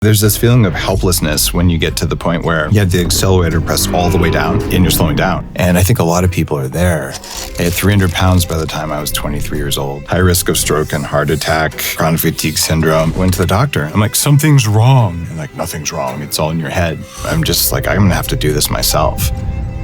There's this feeling of helplessness when you get to the point where you have the accelerator pressed all the way down and you're slowing down. And I think a lot of people are there. I had 300 pounds by the time I was 23 years old. High risk of stroke and heart attack, chronic fatigue syndrome. Went to the doctor. I'm like, something's wrong. And like, nothing's wrong. It's all in your head. I'm just like, I'm gonna have to do this myself.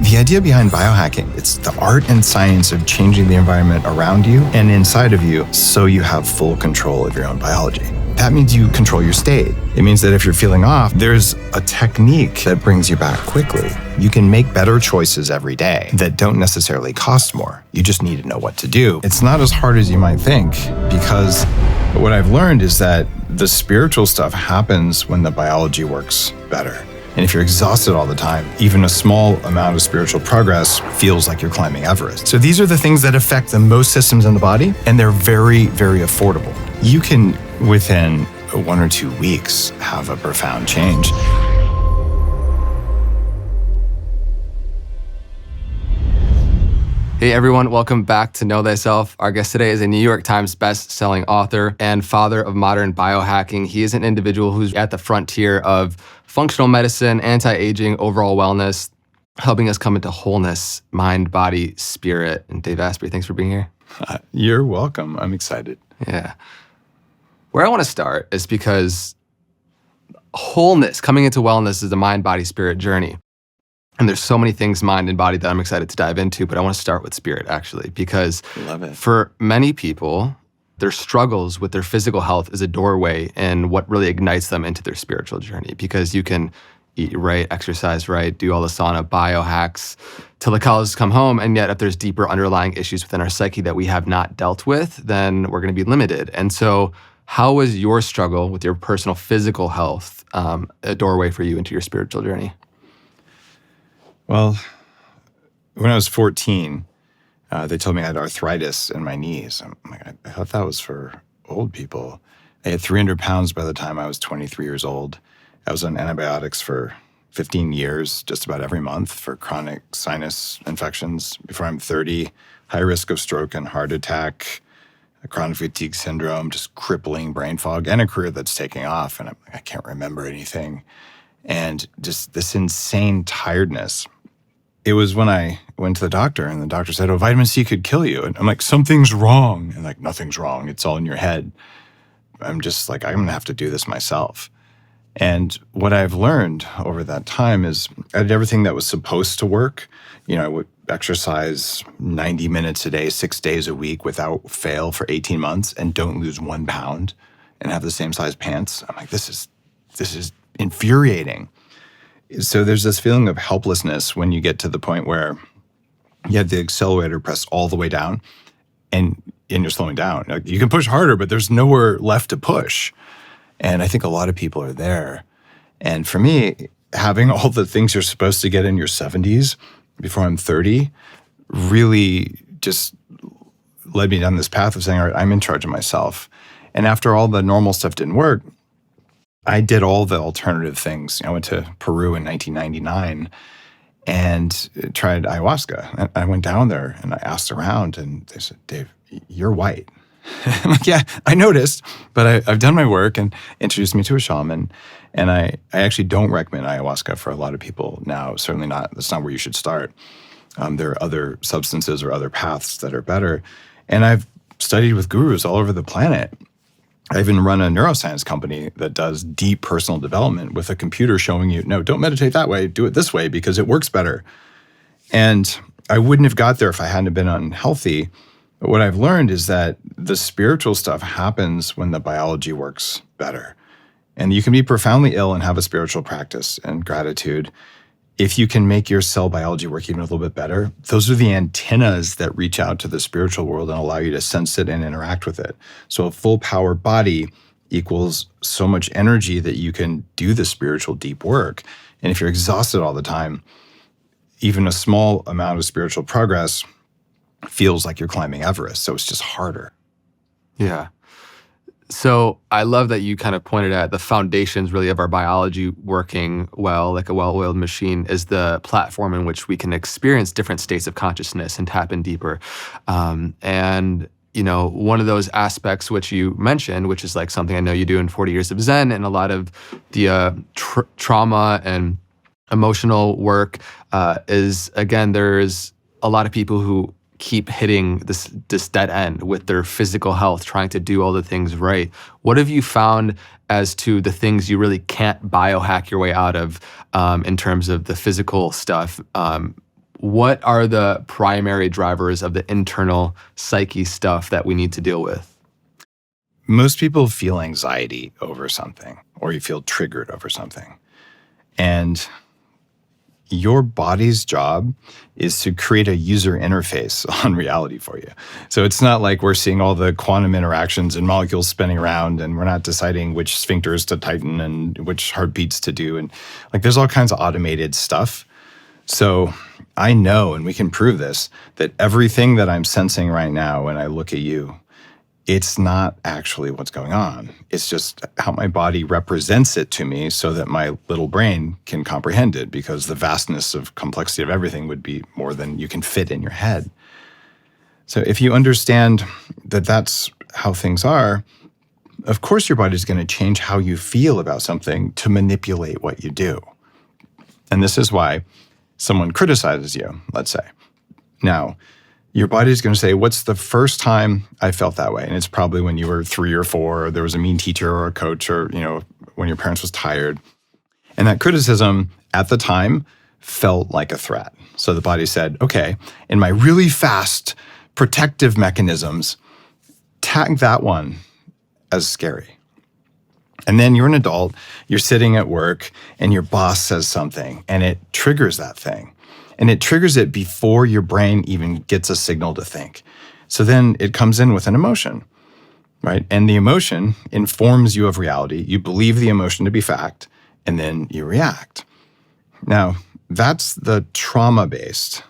The idea behind biohacking, it's the art and science of changing the environment around you and inside of you so you have full control of your own biology. That means you control your state. It means that if you're feeling off, there's a technique that brings you back quickly. You can make better choices every day that don't necessarily cost more. You just need to know what to do. It's not as hard as you might think, because what I've learned is that the spiritual stuff happens when the biology works better. And if you're exhausted all the time, even a small amount of spiritual progress feels like you're climbing Everest. So these are the things that affect the most systems in the body, and they're very, very affordable. You can, within 1 or 2 weeks, have a profound change. Hey everyone, welcome back to Know Thyself. Our guest today is a New York Times best-selling author and father of modern biohacking. He is an individual who's at the frontier of functional medicine, anti-aging, overall wellness, helping us come into wholeness, mind, body, spirit. And Dave Asprey, thanks for being here. You're welcome. I'm excited. Yeah. Where I want to start is because wholeness, coming into wellness, is a mind, body, spirit journey. And there's so many things, mind and body, that I'm excited to dive into, but I want to start with spirit, actually, because for many people, their struggles with their physical health is a doorway and what really ignites them into their spiritual journey, because you can eat right, exercise right, do all the sauna biohacks till the cows come home, and yet if there's deeper underlying issues within our psyche that we have not dealt with, then we're going to be limited. And so how was your struggle with your personal physical health a doorway for you into your spiritual journey? Well, when I was 14, they told me I had arthritis in my knees. I'm like, I thought that was for old people. I had 300 pounds by the time I was 23 years old. I was on antibiotics for 15 years, just about every month, for chronic sinus infections. Before I'm 30, high risk of stroke and heart attack, chronic fatigue syndrome, just crippling brain fog, and a career that's taking off. And I can't remember anything. And just this insane tiredness. It was when I went to the doctor, and the doctor said, oh, vitamin C could kill you. And I'm like, something's wrong. And like, nothing's wrong. It's all in your head. I'm just like, I'm going to have to do this myself. And what I've learned over that time is I did everything that was supposed to work. You know, I would exercise 90 minutes a day, 6 days a week without fail for 18 months and don't lose 1 pound and have the same size pants. I'm like, this is infuriating. So there's this feeling of helplessness when you get to the point where you have the accelerator pressed all the way down and you're slowing down. Like, you can push harder, but there's nowhere left to push. And I think a lot of people are there. And for me, having all the things you're supposed to get in your 70s before I'm 30 really just led me down this path of saying, all right, I'm in charge of myself. And after all the normal stuff didn't work, I did all the alternative things. I went to Peru in 1999 and tried ayahuasca. I went down there and I asked around, and they said, Dave, you're white. I'm like, yeah, I noticed, but I've done my work, and introduced me to a shaman. And I actually don't recommend ayahuasca for a lot of people now. Certainly not. That's not where you should start. There are other substances or other paths that are better. And I've studied with gurus all over the planet. I even run a neuroscience company that does deep personal development with a computer showing you, no, don't meditate that way, do it this way because it works better. And I wouldn't have got there if I hadn't been unhealthy. But what I've learned is that the spiritual stuff happens when the biology works better. And you can be profoundly ill and have a spiritual practice and gratitude. If you can make your cell biology work even a little bit better, those are the antennas that reach out to the spiritual world and allow you to sense it and interact with it. So a full power body equals so much energy that you can do the spiritual deep work. And if you're exhausted all the time, even a small amount of spiritual progress feels like you're climbing Everest. So it's just harder. Yeah. So I love that you kind of pointed at the foundations really of our biology working well, like a well-oiled machine, is the platform in which we can experience different states of consciousness and tap in deeper. And one of those aspects which you mentioned, which is like something I know you do in 40 Years of Zen, and a lot of the trauma and emotional work is, again, there's a lot of people who keep hitting this dead end with their physical health, trying to do all the things right. What have you found as to the things you really can't biohack your way out of in terms of the physical stuff? What are the primary drivers of the internal psyche stuff that we need to deal with? Most people feel anxiety over something, or you feel triggered over something. And your body's job is to create a user interface on reality for you. So it's not like we're seeing all the quantum interactions and molecules spinning around, and we're not deciding which sphincters to tighten and which heartbeats to do. And like, there's all kinds of automated stuff. So I know, and we can prove this, that everything that I'm sensing right now when I look at you, it's not actually what's going on. It's just how my body represents it to me so that my little brain can comprehend it, because the vastness of complexity of everything would be more than you can fit in your head. So if you understand that that's how things are, of course your body's going to change how you feel about something to manipulate what you do. And this is why someone criticizes you, let's say. Now, your body's going to say, what's the first time I felt that way? And it's probably when you were 3 or 4, or there was a mean teacher or a coach, or, when your parents was tired. And that criticism at the time felt like a threat. So the body said, okay, in my really fast protective mechanisms, tag that one as scary. And then you're an adult, you're sitting at work, and your boss says something, and it triggers that thing. And it triggers it before your brain even gets a signal to think. So then it comes in with an emotion, right? And the emotion informs you of reality. You believe the emotion to be fact, and then you react. Now, that's the trauma-based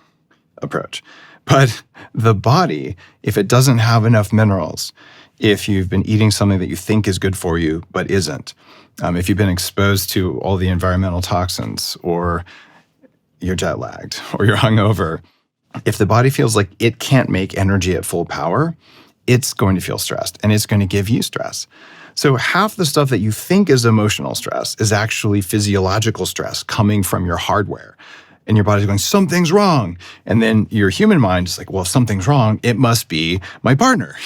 approach. But the body, if it doesn't have enough minerals, if you've been eating something that you think is good for you but isn't, if you've been exposed to all the environmental toxins, or you're jet lagged, or you're hungover, if the body feels like it can't make energy at full power, it's going to feel stressed, and it's going to give you stress. So half the stuff that you think is emotional stress is actually physiological stress coming from your hardware. And your body's going, something's wrong. And then your human mind is like, well, if something's wrong, it must be my partner,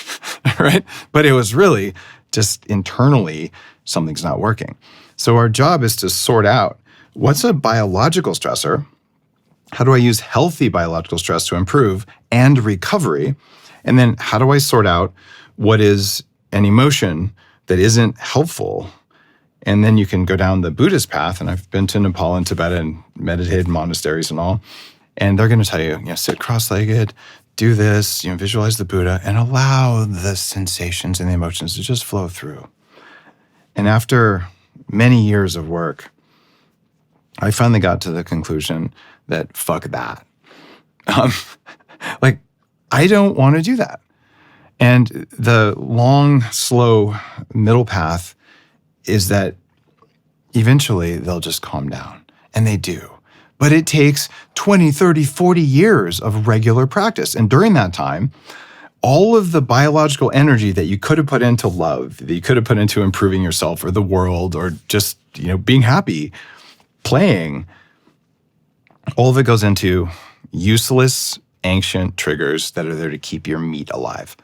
right? But it was really just internally, something's not working. So our job is to sort out what's a biological stressor, how do I use healthy biological stress to improve and recovery, and then how do I sort out what is an emotion that isn't helpful. And then you can go down the Buddhist path. And I've been to Nepal and Tibet and meditated in monasteries and all. And they're going to tell you, sit cross-legged, do this, visualize the Buddha, and allow the sensations and the emotions to just flow through. And after many years of work, I finally got to the conclusion that fuck that. I don't want to do that. And the long, slow middle path is that eventually they'll just calm down. And they do. But it takes 20, 30, 40 years of regular practice. And during that time, all of the biological energy that you could have put into love, that you could have put into improving yourself or the world, or just, being happy, playing, all of it goes into useless, ancient triggers that are there to keep your meat alive.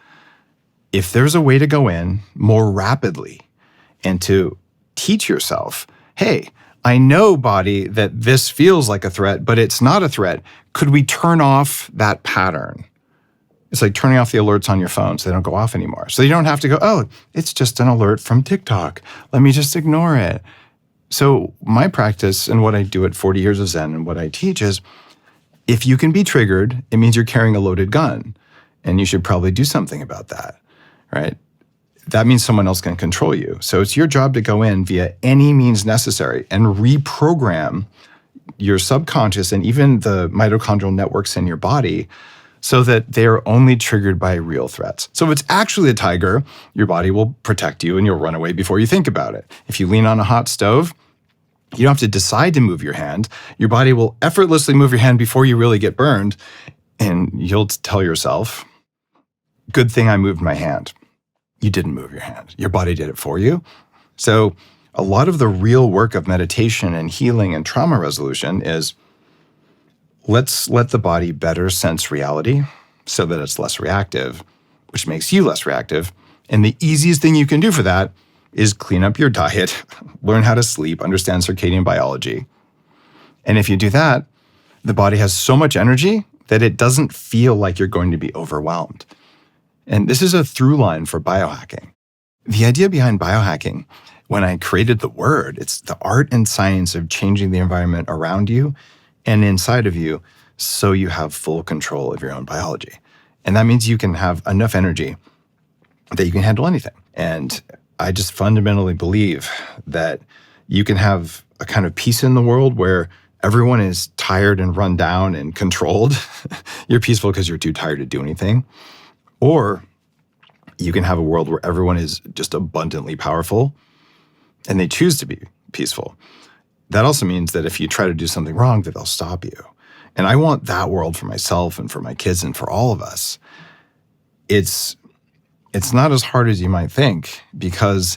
If there's a way to go in more rapidly and to teach yourself, hey, I know, body, that this feels like a threat, but it's not a threat. Could we turn off that pattern? It's like turning off the alerts on your phone so they don't go off anymore. So you don't have to go, oh, it's just an alert from TikTok. Let me just ignore it. So my practice and what I do at 40 Years of Zen and what I teach is, if you can be triggered, it means you're carrying a loaded gun. And you should probably do something about that, right? That means someone else can control you. So it's your job to go in via any means necessary and reprogram your subconscious and even the mitochondrial networks in your body so that they're only triggered by real threats. So if it's actually a tiger, your body will protect you and you'll run away before you think about it. If you lean on a hot stove, you don't have to decide to move your hand. Your body will effortlessly move your hand before you really get burned. And you'll tell yourself, Good thing I moved my hand. You didn't move your hand. Your body did it for you. So a lot of the real work of meditation and healing and trauma resolution is let's let the body better sense reality so that it's less reactive, which makes you less reactive. And the easiest thing you can do for that is clean up your diet, learn how to sleep, understand circadian biology. And if you do that, the body has so much energy that it doesn't feel like you're going to be overwhelmed. And this is a through line for biohacking. The idea behind biohacking, when I created the word, it's the art and science of changing the environment around you and inside of you so you have full control of your own biology. And that means you can have enough energy that you can handle anything. And I just fundamentally believe that you can have a kind of peace in the world where everyone is tired and run down and controlled. You're peaceful because you're too tired to do anything. Or you can have a world where everyone is just abundantly powerful and they choose to be peaceful. That also means that if you try to do something wrong, that they'll stop you. And I want that world for myself and for my kids and for all of us. It's not as hard as you might think, because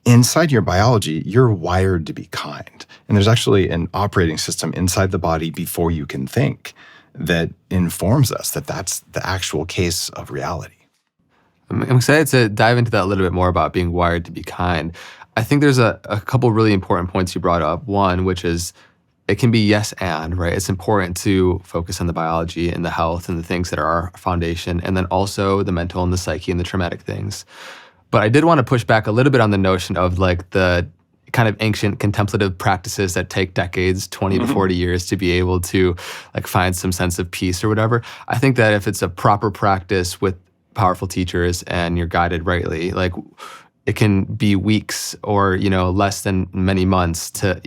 inside your biology, you're wired to be kind. And there's actually an operating system inside the body before you can think that informs us that that's the actual case of reality. I'm excited to dive into that a little bit more about being wired to be kind. I think there's a couple really important points you brought up. One, which is it can be yes and, right? It's important to focus on the biology and the health and the things that are our foundation, and then also the mental and the psyche and the traumatic things. But I did want to push back a little bit on the notion of like the kind of ancient contemplative practices that take decades, 20 to 40 years to be able to like find some sense of peace or whatever. I think that if it's a proper practice with powerful teachers and you're guided rightly, like it can be weeks or, less than many months to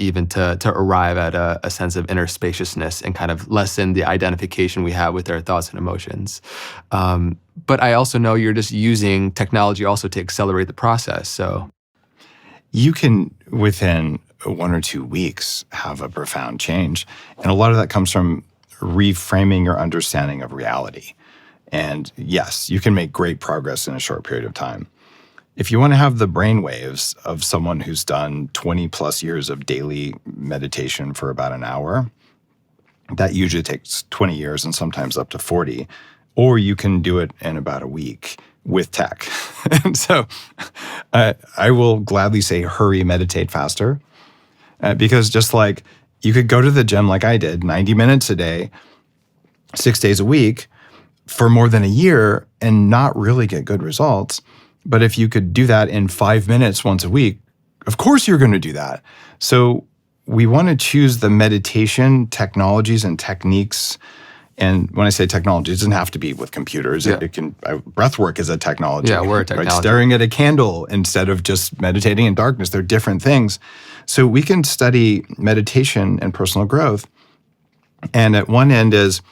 arrive at a sense of inner spaciousness and kind of lessen the identification we have with our thoughts and emotions. But I also know you're just using technology also to accelerate the process. So you can, within 1 or 2 weeks, have a profound change. And a lot of that comes from reframing your understanding of reality. And yes, you can make great progress in a short period of time. If you want to have the brain waves of someone who's done 20 plus years of daily meditation for about an hour, that usually takes 20 years and sometimes up to 40, or you can do it in about a week with tech. And so I will gladly say hurry, meditate faster, because just like you could go to the gym like I did, 90 minutes a day, 6 days a week for more than a year and not really get good results. But if you could do that in 5 minutes once a week, of course you're going to do that. So we want to choose the meditation technologies and techniques. And when I say technology, it doesn't have to be with computers. Yeah. It can. Breathwork is a technology. Yeah, we're a technology. Right? Staring at a candle instead of just meditating in darkness. They're different things. So we can study meditation and personal growth. And at one end is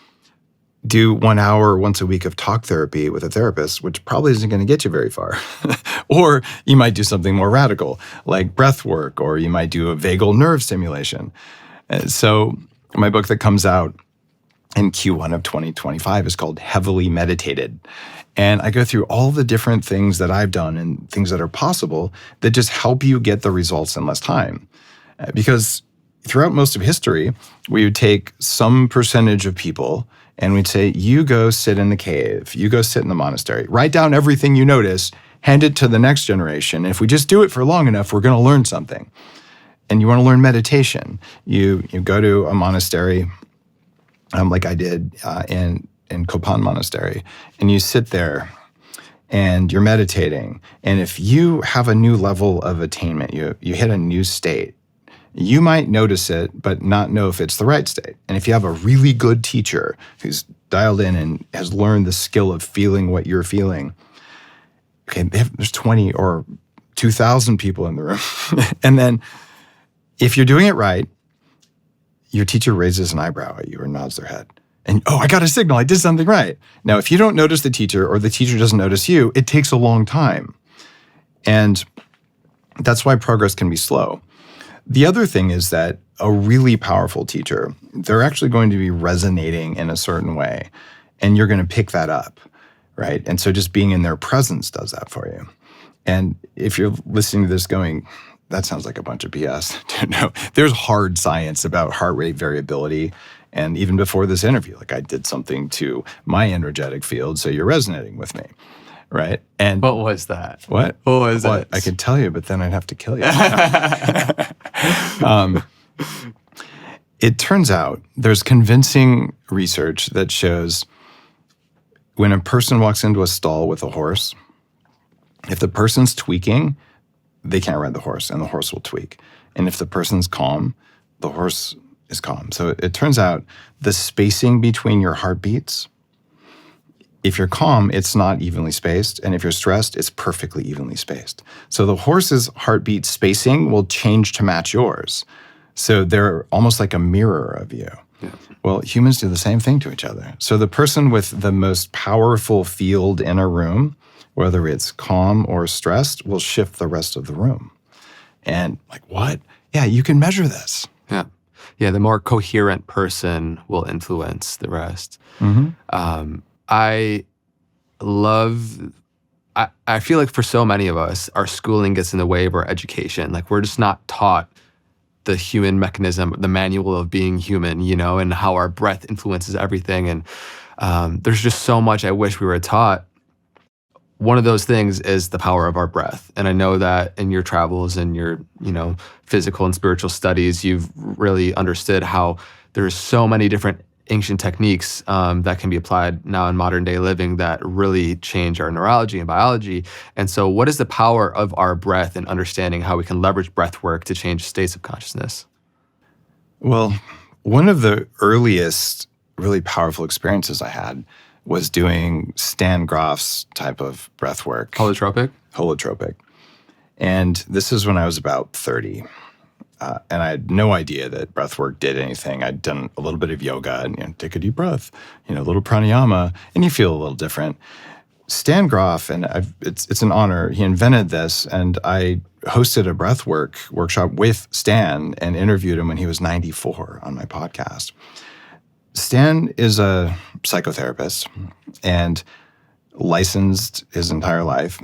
do 1 hour once a week of talk therapy with a therapist, which probably isn't going to get you very far. Or you might do something more radical, like breath work, or you might do a vagal nerve stimulation. So my book that comes out in Q1 of 2025 is called Heavily Meditated. And I go through all the different things that I've done and things that are possible that just help you get the results in less time. Because throughout most of history, we would take some percentage of people and we'd say, you go sit in the cave, you go sit in the monastery, write down everything you notice, hand it to the next generation. If we just do it for long enough, we're going to learn something. And you want to learn meditation. You go to a monastery, like I did in Kopan Monastery, and you sit there and you're meditating. And if you have a new level of attainment, you hit a new state, you might notice it, but not know if it's the right state. And if you have a really good teacher who's dialed in and has learned the skill of feeling what you're feeling, okay, there's 20 or 2,000 people in the room. And then if you're doing it right, your teacher raises an eyebrow at you or nods their head. And, oh, I got a signal, I did something right. Now, if you don't notice the teacher or the teacher doesn't notice you, it takes a long time. And that's why progress can be slow. The other thing is that a really powerful teacher, they're actually going to be resonating in a certain way, and you're going to pick that up. right? And so just being in their presence does that for you. And if you're listening to this going, that sounds like a bunch of BS. No, there's hard science about heart rate variability. And even before this interview, like I did something to my energetic field, so you're resonating with me, right? And What was that? what? What was it? I could tell you, but then I'd have to kill you. It turns out there's convincing research that shows when a person walks into a stall with a horse, if the person's tweaking, they can't ride the horse, and the horse will tweak. And if the person's calm, the horse is calm. So it turns out the spacing between your heartbeats, if you're calm, it's not evenly spaced. And if you're stressed, it's perfectly evenly spaced. So the horse's heartbeat spacing will change to match yours. So they're almost like a mirror of you. Yeah. Well, humans do the same thing to each other. So the person with the most powerful field in a room, whether it's calm or stressed, will shift the rest of the room. And like, what? Yeah, you can measure this. Yeah. Yeah, the more coherent person will influence the rest. I feel like for so many of us, our schooling gets in the way of our education. Like we're just not taught the human mechanism, the manual of being human, and how our breath influences everything. And there's just so much I wish we were taught. One of those things is the power of our breath. And I know that in your travels and your, physical and spiritual studies, you've really understood how there's so many different ancient techniques that can be applied now in modern day living that really change our neurology and biology. And so what is the power of our breath and understanding how we can leverage breath work to change states of consciousness? Well, one of the earliest really powerful experiences I had was doing Stan Grof's type of breath work. Holotropic? Holotropic. And this is when I was about 30. And I had no idea that breath work did anything. I'd done a little bit of yoga and take a deep breath, a little pranayama, and you feel a little different. Stan Grof, and it's an honor, he invented this, and I hosted a breathwork workshop with Stan and interviewed him when he was 94 on my podcast. Stan is a psychotherapist and licensed his entire life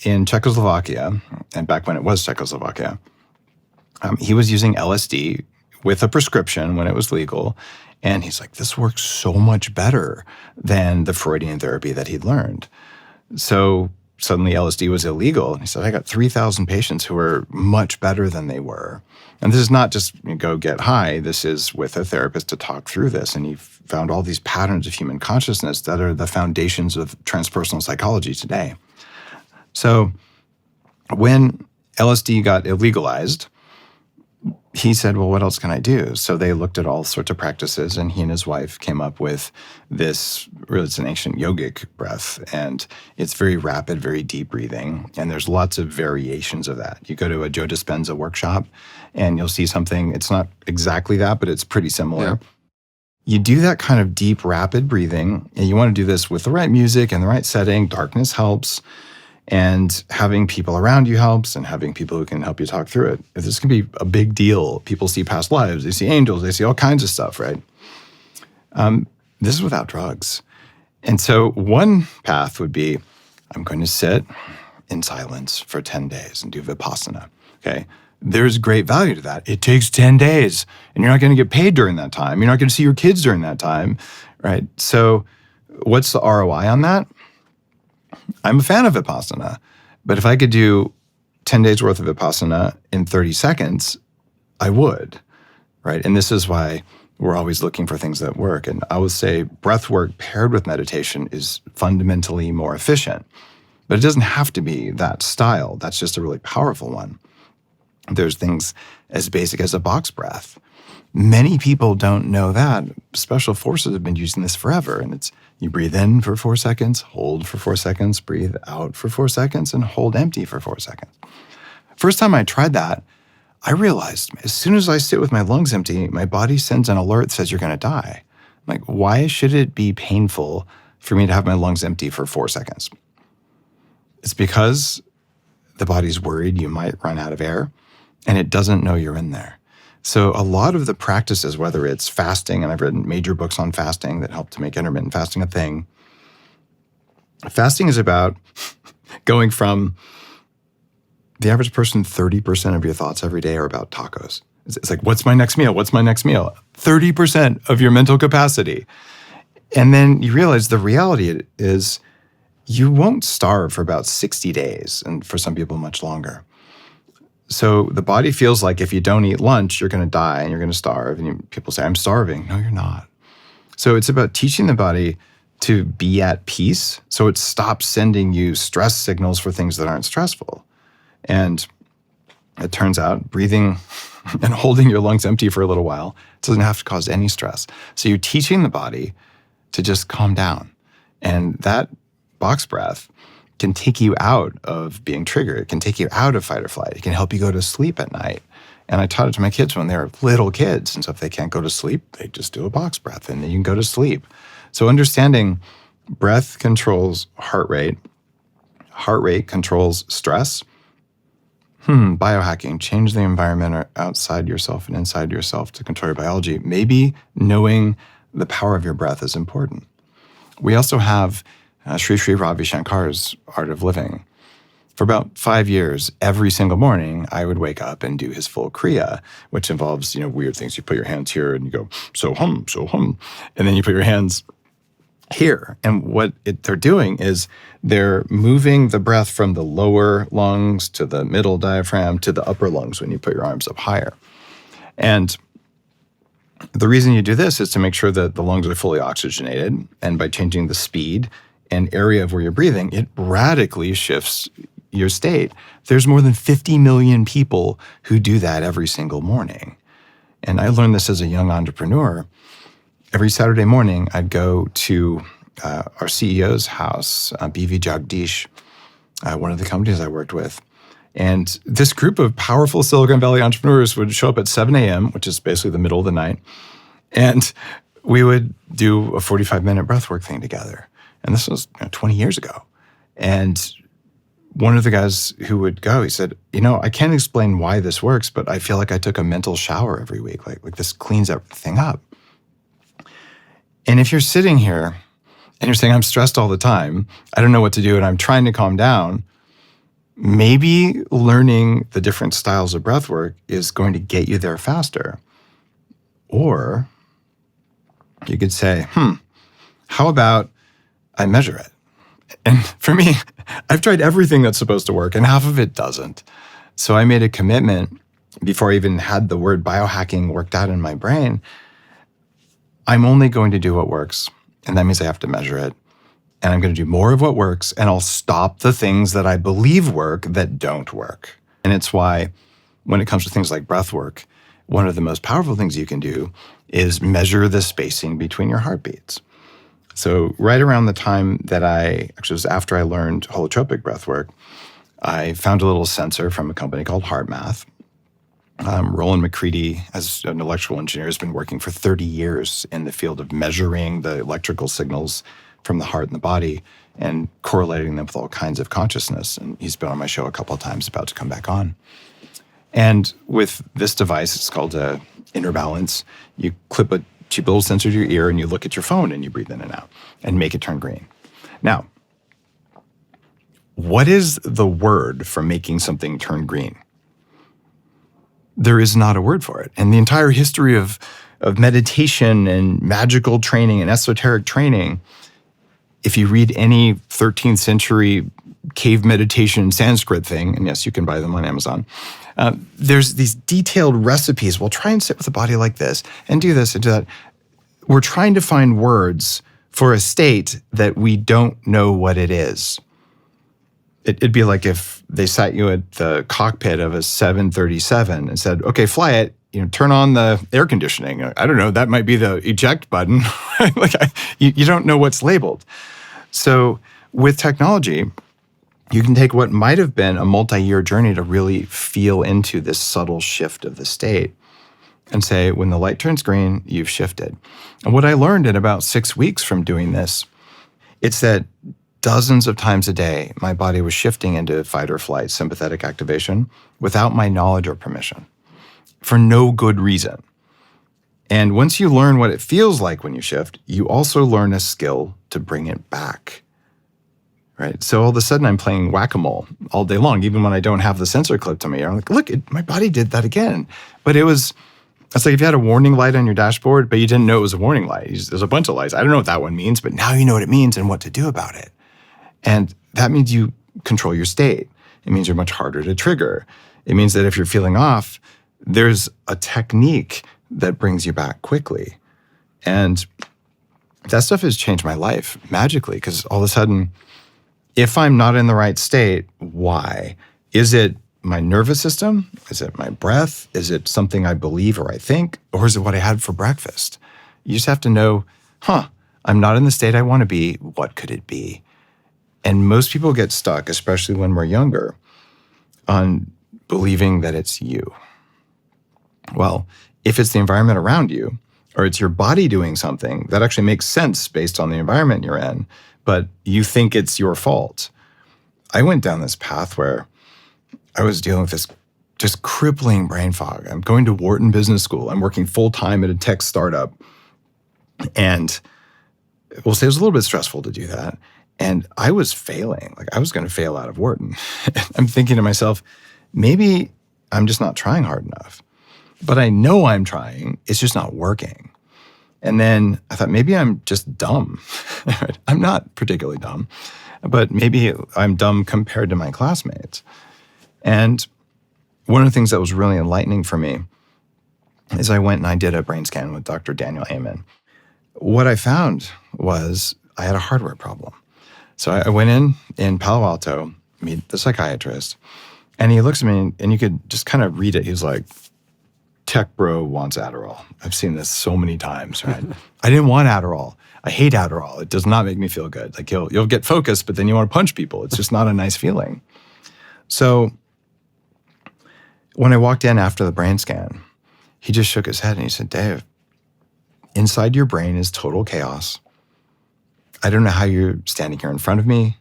in Czechoslovakia, and back when it was Czechoslovakia. He was using LSD with a prescription when it was legal, and he's like, this works so much better than the Freudian therapy that he'd learned. So suddenly LSD was illegal, and he said, I got 3,000 patients who are much better than they were. And this is not just go get high. This is with a therapist to talk through this, and he found all these patterns of human consciousness that are the foundations of transpersonal psychology today. So when LSD got illegalized, he said, well, what else can I do? So they looked at all sorts of practices, and he and his wife came up with this, really it's an ancient yogic breath, and it's very rapid, very deep breathing, and there's lots of variations of that. You go to a Joe Dispenza workshop, and you'll see something, it's not exactly that, but it's pretty similar. Yeah. You do that kind of deep, rapid breathing, and you want to do this with the right music and the right setting. Darkness helps. And having people around you helps, and having people who can help you talk through it. This can be a big deal. People see past lives, they see angels, they see all kinds of stuff, right? This is without drugs. And so one path would be, I'm going to sit in silence for 10 days and do Vipassana, okay? There's great value to that. It takes 10 days, and you're not going to get paid during that time. You're not going to see your kids during that time, right? So what's the ROI on that? I'm a fan of Vipassana, but if I could do 10 days worth of Vipassana in 30 seconds, I would, right? And this is why we're always looking for things that work. And I would say breath work paired with meditation is fundamentally more efficient, but it doesn't have to be that style. That's just a really powerful one. There's things as basic as a box breath. Many people don't know that. Special forces have been using this forever, and it's you breathe in for 4 seconds, hold for 4 seconds, breathe out for 4 seconds, and hold empty for 4 seconds. First time I tried that, I realized as soon as I sit with my lungs empty, my body sends an alert that says you're going to die. I'm like, why should it be painful for me to have my lungs empty for 4 seconds? It's because the body's worried you might run out of air, and it doesn't know you're in there. So a lot of the practices, whether it's fasting, and I've written major books on fasting that help to make intermittent fasting a thing, Fasting is about going from the average person, 30% of your thoughts every day are about tacos. It's like, what's my next meal? What's my next meal? 30% of your mental capacity. And then you realize the reality is you won't starve for about 60 days, and for some people, much longer. So the body feels like if you don't eat lunch, you're going to die and you're going to starve. And people say, I'm starving. No, you're not. So it's about teaching the body to be at peace so it stops sending you stress signals for things that aren't stressful. And it turns out breathing and holding your lungs empty for a little while doesn't have to cause any stress. So you're teaching the body to just calm down. And that box breath can take you out of being triggered. It can take you out of fight or flight. It can help you go to sleep at night. And I taught it to my kids when they were little kids. And so if they can't go to sleep, they just do a box breath and then you can go to sleep. So understanding breath controls heart rate controls stress. Biohacking, change the environment outside yourself and inside yourself to control your biology. Maybe knowing the power of your breath is important. We also have Sri Sri Ravi Shankar's Art of Living. For about 5 years, every single morning, I would wake up and do his full Kriya, which involves, weird things. You put your hands here and you go, so hum, and then you put your hands here. And what they're doing is they're moving the breath from the lower lungs to the middle diaphragm to the upper lungs when you put your arms up higher. And the reason you do this is to make sure that the lungs are fully oxygenated. And by changing the speed and area of where you're breathing, it radically shifts your state. There's more than 50 million people who do that every single morning. And I learned this as a young entrepreneur. Every Saturday morning, I'd go to our CEO's house, BV Jagdish, one of the companies I worked with. And this group of powerful Silicon Valley entrepreneurs would show up at 7 a.m., which is basically the middle of the night. And we would do a 45-minute breathwork thing together. And this was 20 years ago. And one of the guys who would go, he said, I can't explain why this works, but I feel like I took a mental shower every week. Like this cleans everything up. And if you're sitting here and you're saying, I'm stressed all the time, I don't know what to do, and I'm trying to calm down, maybe learning the different styles of breath work is going to get you there faster. Or you could say, how about I measure it? And for me, I've tried everything that's supposed to work, and half of it doesn't. So I made a commitment before I even had the word biohacking worked out in my brain. I'm only going to do what works, and that means I have to measure it. And I'm going to do more of what works, and I'll stop the things that I believe work that don't work. And it's why when it comes to things like breath work, one of the most powerful things you can do is measure the spacing between your heartbeats. So right around the time that actually it was after I learned holotropic breath work, I found a little sensor from a company called HeartMath. Roland McCready, as an electrical engineer, has been working for 30 years in the field of measuring the electrical signals from the heart and the body and correlating them with all kinds of consciousness. And he's been on my show a couple of times, about to come back on. And with this device, it's called Inner Balance. You clip a cheap little sensor to your ear and you look at your phone and you breathe in and out and make it turn green. Now, what is the word for making something turn green? There is not a word for it. And the entire history of meditation and magical training and esoteric training, if you read any 13th century cave meditation Sanskrit thing, and yes, you can buy them on Amazon, there's these detailed recipes. We'll try and sit with a body like this and do this and do that. We're trying to find words for a state that we don't know what it is. It'd be like if they sat you at the cockpit of a 737 and said, okay, fly it, turn on the air conditioning. I don't know, that might be the eject button. You don't know what's labeled. So with technology, you can take what might have been a multi-year journey to really feel into this subtle shift of the state and say, when the light turns green, you've shifted. And what I learned in about 6 weeks from doing this, it's that dozens of times a day, my body was shifting into fight or flight, sympathetic activation, without my knowledge or permission, for no good reason. And once you learn what it feels like when you shift, you also learn a skill to bring it back. right? So all of a sudden I'm playing whack-a-mole all day long, even when I don't have the sensor clipped to me. I'm like, look, my body did that again. But it's like if you had a warning light on your dashboard, but you didn't know it was a warning light. There's a bunch of lights. I don't know what that one means, but now you know what it means and what to do about it. And that means you control your state. It means you're much harder to trigger. It means that if you're feeling off, there's a technique that brings you back quickly. And that stuff has changed my life magically, because all of a sudden, if I'm not in the right state, why? Is it my nervous system? Is it my breath? Is it something I believe or I think? Or is it what I had for breakfast? You just have to know, I'm not in the state I want to be. What could it be? And most people get stuck, especially when we're younger, on believing that it's you. Well, if it's the environment around you, or it's your body doing something that actually makes sense based on the environment you're in, but you think it's your fault. I went down this path where I was dealing with this just crippling brain fog. I'm going to Wharton Business School. I'm working full-time at a tech startup. And we'll say it was a little bit stressful to do that. And I was failing. Like, I was going to fail out of Wharton. I'm thinking to myself, maybe I'm just not trying hard enough. But I know I'm trying. It's just not working. And then I thought, maybe I'm just dumb. I'm not particularly dumb, but maybe I'm dumb compared to my classmates. And one of the things that was really enlightening for me is I went and I did a brain scan with Dr. Daniel Amen. What I found was I had a hardware problem. So I went in Palo Alto, meet the psychiatrist, and he looks at me and you could just kind of read it. He was like, tech bro wants Adderall. I've seen this so many times, right? I didn't want Adderall. I hate Adderall. It does not make me feel good. Like you'll get focused, but then you want to punch people. It's just not a nice feeling. So when I walked in after the brain scan, he just shook his head and he said, Dave, inside your brain is total chaos. I don't know how you're standing here in front of me.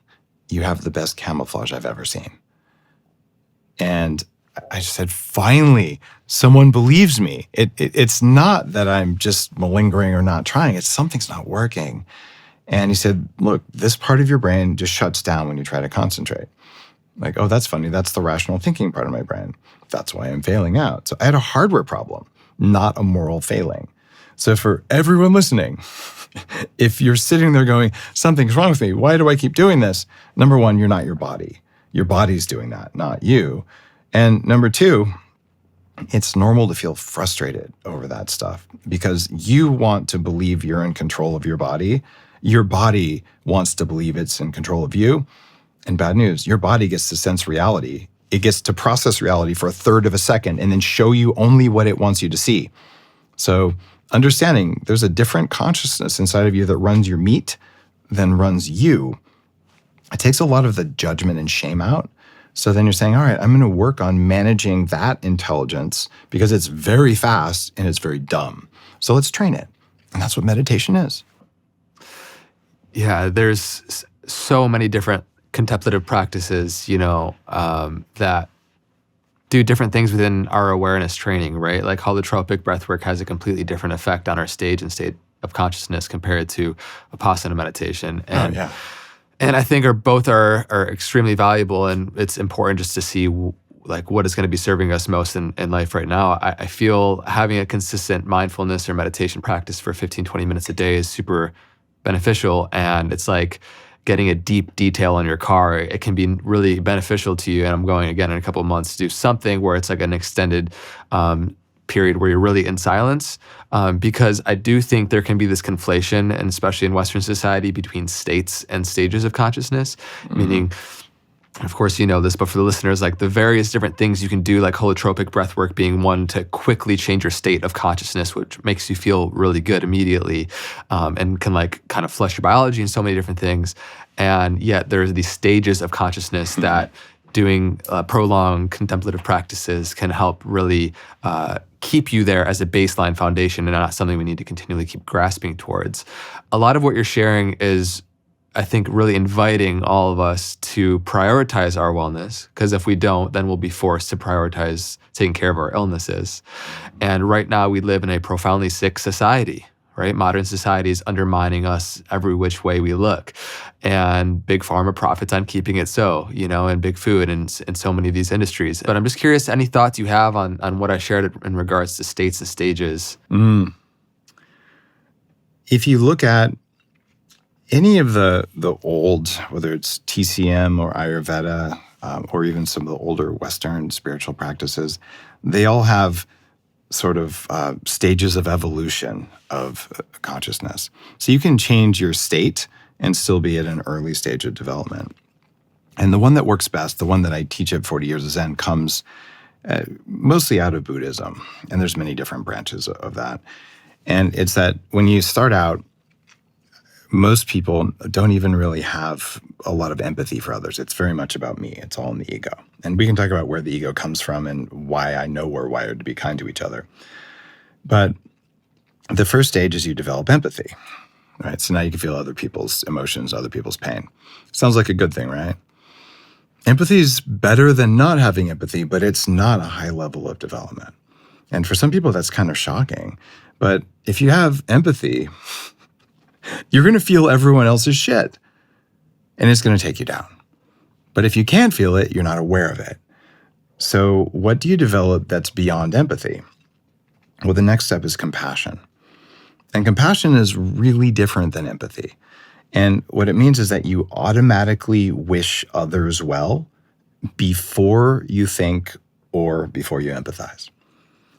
You have the best camouflage I've ever seen. And I just said, finally, someone believes me. It's not that I'm just malingering or not trying. It's something's not working. And he said, look, this part of your brain just shuts down when you try to concentrate. Like, oh, that's funny. That's the rational thinking part of my brain. That's why I'm failing out. So I had a hardware problem, not a moral failing. So for everyone listening, if you're sitting there going, something's wrong with me, why do I keep doing this? Number one, you're not your body. Your body's doing that, not you. And number two, it's normal to feel frustrated over that stuff because you want to believe you're in control of your body. Your body wants to believe it's in control of you. And bad news, your body gets to sense reality. It gets to process reality for a third of a second and then show you only what it wants you to see. So understanding there's a different consciousness inside of you that runs your meat than runs you. It takes a lot of the judgment and shame out. So then you're saying, all right, I'm going to work on managing that intelligence because it's very fast and it's very dumb. So let's train it. And that's what meditation is. Yeah, there's so many different contemplative practices, that do different things within our awareness training, right? Like holotropic breathwork has a completely different effect on our state of consciousness compared to Vipassana meditation. And And I think both are extremely valuable, and it's important just to see like what is going to be serving us most in life right now. I feel having a consistent mindfulness or meditation practice for 15, 20 minutes a day is super beneficial, and it's like getting a deep detail on your car. It can be really beneficial to you, and I'm going again in a couple of months to do something where it's like an extended period where you're really in silence, because I do think there can be this conflation, and especially in Western society, between states and stages of consciousness, meaning, of course, you know this, but for the listeners, like the various different things you can do, like holotropic breathwork being one to quickly change your state of consciousness, which makes you feel really good immediately, and can like kind of flush your biology and so many different things. And yet there's these stages of consciousness that doing prolonged contemplative practices can help really keep you there as a baseline foundation and not something we need to continually keep grasping towards. A lot of what you're sharing is, I think, really inviting all of us to prioritize our wellness, because if we don't, then we'll be forced to prioritize taking care of our illnesses. And right now we live in a profoundly sick society, right? Modern society is undermining us every which way we look. And big pharma profits on keeping it so, and big food and so many of these industries. But I'm just curious, any thoughts you have on what I shared in regards to states and stages? If you look at any of the old, whether it's TCM or Ayurveda, or even some of the older Western spiritual practices, they all have sort of stages of evolution of consciousness. So you can change your state and still be at an early stage of development. And the one that works best, the one that I teach at 40 Years of Zen, comes mostly out of Buddhism. And there's many different branches of that. And it's that when you start out, most people don't even really have a lot of empathy for others. It's very much about me. It's all in the ego. And we can talk about where the ego comes from and why I know we're wired to be kind to each other. But the first stage is you develop empathy, right? So now you can feel other people's emotions, other people's pain. Sounds like a good thing, right? Empathy is better than not having empathy, but it's not a high level of development. And for some people, that's kind of shocking. But if you have empathy, you're going to feel everyone else's shit, and it's going to take you down. But if you can't feel it, you're not aware of it. So what do you develop that's beyond empathy? Well, the next step is compassion. And compassion is really different than empathy. And what it means is that you automatically wish others well before you think or before you empathize.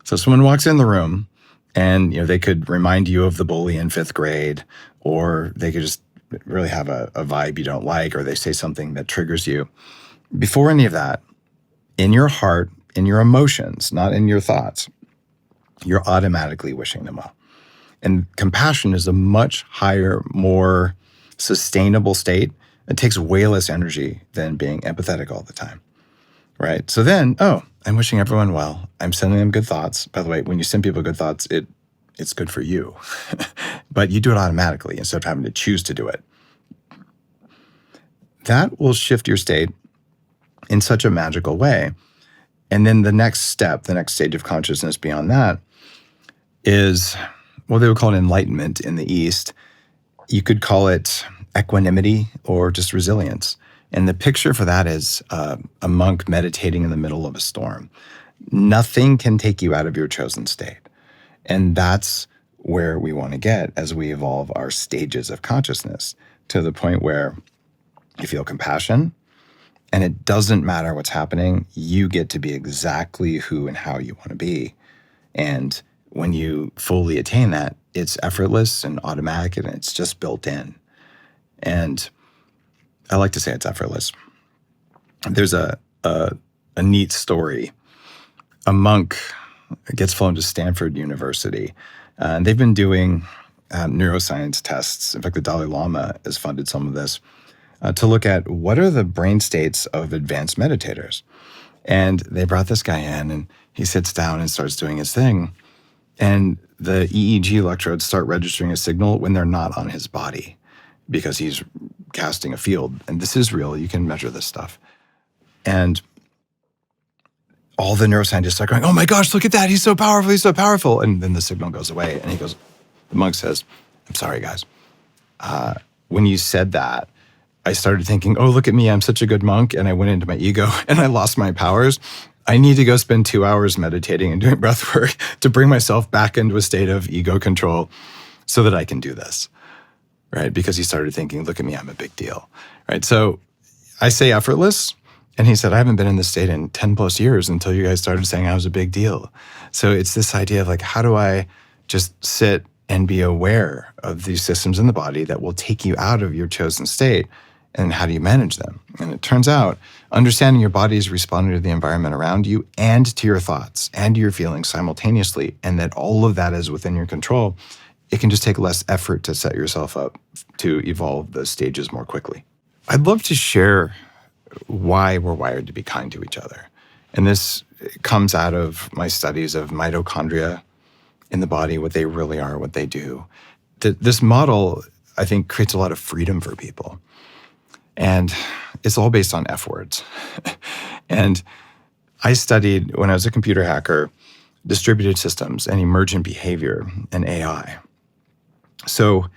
So someone walks in the room and they could remind you of the bully in 5th grade, or they could just really have a vibe you don't like, or they say something that triggers you. Before any of that, in your heart, in your emotions, not in your thoughts, you're automatically wishing them well. And compassion is a much higher, more sustainable state. It takes way less energy than being empathetic all the time, right? So then, I'm wishing everyone well. I'm sending them good thoughts. By the way, when you send people good thoughts, it's good for you. But you do it automatically instead of having to choose to do it. That will shift your state in such a magical way. And then the next step, the next stage of consciousness beyond that is what they would call enlightenment in the East. You could call it equanimity or just resilience. And the picture for that is a monk meditating in the middle of a storm. Nothing can take you out of your chosen state. And that's where we want to get as we evolve our stages of consciousness, to the point where you feel compassion, and it doesn't matter what's happening. You get to be exactly who and how you want to be. And when you fully attain that, it's effortless and automatic, and it's just built in. And I like to say it's effortless. There's a neat story. A monk gets flown to Stanford University, and they've been doing neuroscience tests. In fact, the Dalai Lama has funded some of this to look at what are the brain states of advanced meditators. And they brought this guy in, and he sits down and starts doing his thing. And the EEG electrodes start registering a signal when they're not on his body, because he's casting a field. And this is real. You can measure this stuff. And all the neuroscientists start going, oh my gosh, look at that. He's so powerful. He's so powerful. And then the signal goes away. And the monk says, I'm sorry, guys. When you said that, I started thinking, oh, look at me. I'm such a good monk. And I went into my ego and I lost my powers. I need to go spend 2 hours meditating and doing breath work to bring myself back into a state of ego control so that I can do this, right? Because he started thinking, look at me, I'm a big deal, right? So I say effortless. And he said, I haven't been in this state in 10 plus years until you guys started saying I was a big deal. So it's this idea of like, how do I just sit and be aware of these systems in the body that will take you out of your chosen state, and how do you manage them? And it turns out understanding your body is responding to the environment around you and to your thoughts and to your feelings simultaneously, and that all of that is within your control. It can just take less effort to set yourself up to evolve those stages more quickly. I'd love to share why we're wired to be kind to each other. And this comes out of my studies of mitochondria in the body, what they really are, what they do. This model, I think, creates a lot of freedom for people. And it's all based on F words. And I studied, when I was a computer hacker, distributed systems and emergent behavior and AI. So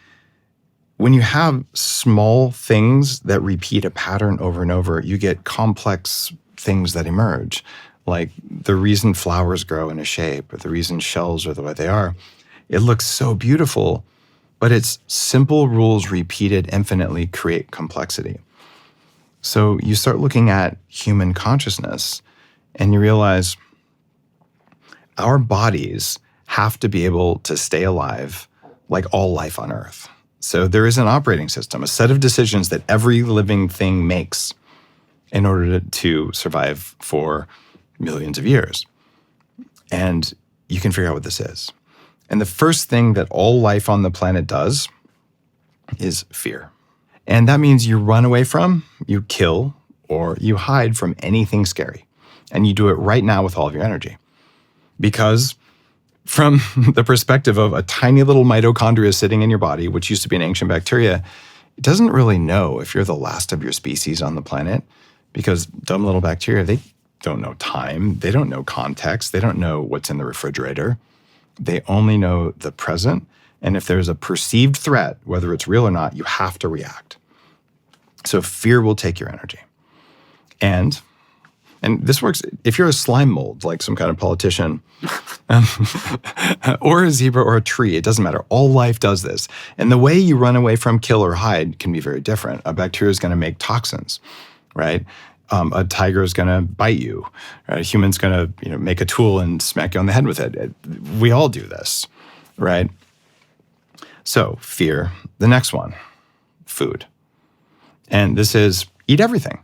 when you have small things that repeat a pattern over and over, you get complex things that emerge. Like the reason flowers grow in a shape, or the reason shells are the way they are. It looks so beautiful, but it's simple rules repeated infinitely create complexity. So you start looking at human consciousness and you realize our bodies have to be able to stay alive like all life on Earth. So there is an operating system, a set of decisions that every living thing makes in order to survive for millions of years. And you can figure out what this is. And the first thing that all life on the planet does is fear. And that means you run away from, you kill, or you hide from anything scary. And you do it right now with all of your energy. Because from the perspective of a tiny little mitochondria sitting in your body, which used to be an ancient bacteria, it doesn't really know if you're the last of your species on the planet, because dumb little bacteria, they don't know time, they don't know context, they don't know what's in the refrigerator. They only know the present. And if there's a perceived threat, whether it's real or not, you have to react. So fear will take your energy. And this works if you're a slime mold, like some kind of politician, or a zebra or a tree, it doesn't matter. All life does this. And the way you run away from, kill, or hide can be very different. A bacteria is going to make toxins, right? A tiger is going to bite you. A human's going to make a tool and smack you on the head with it. We all do this, right? So fear. The next one, food. And this is eat everything.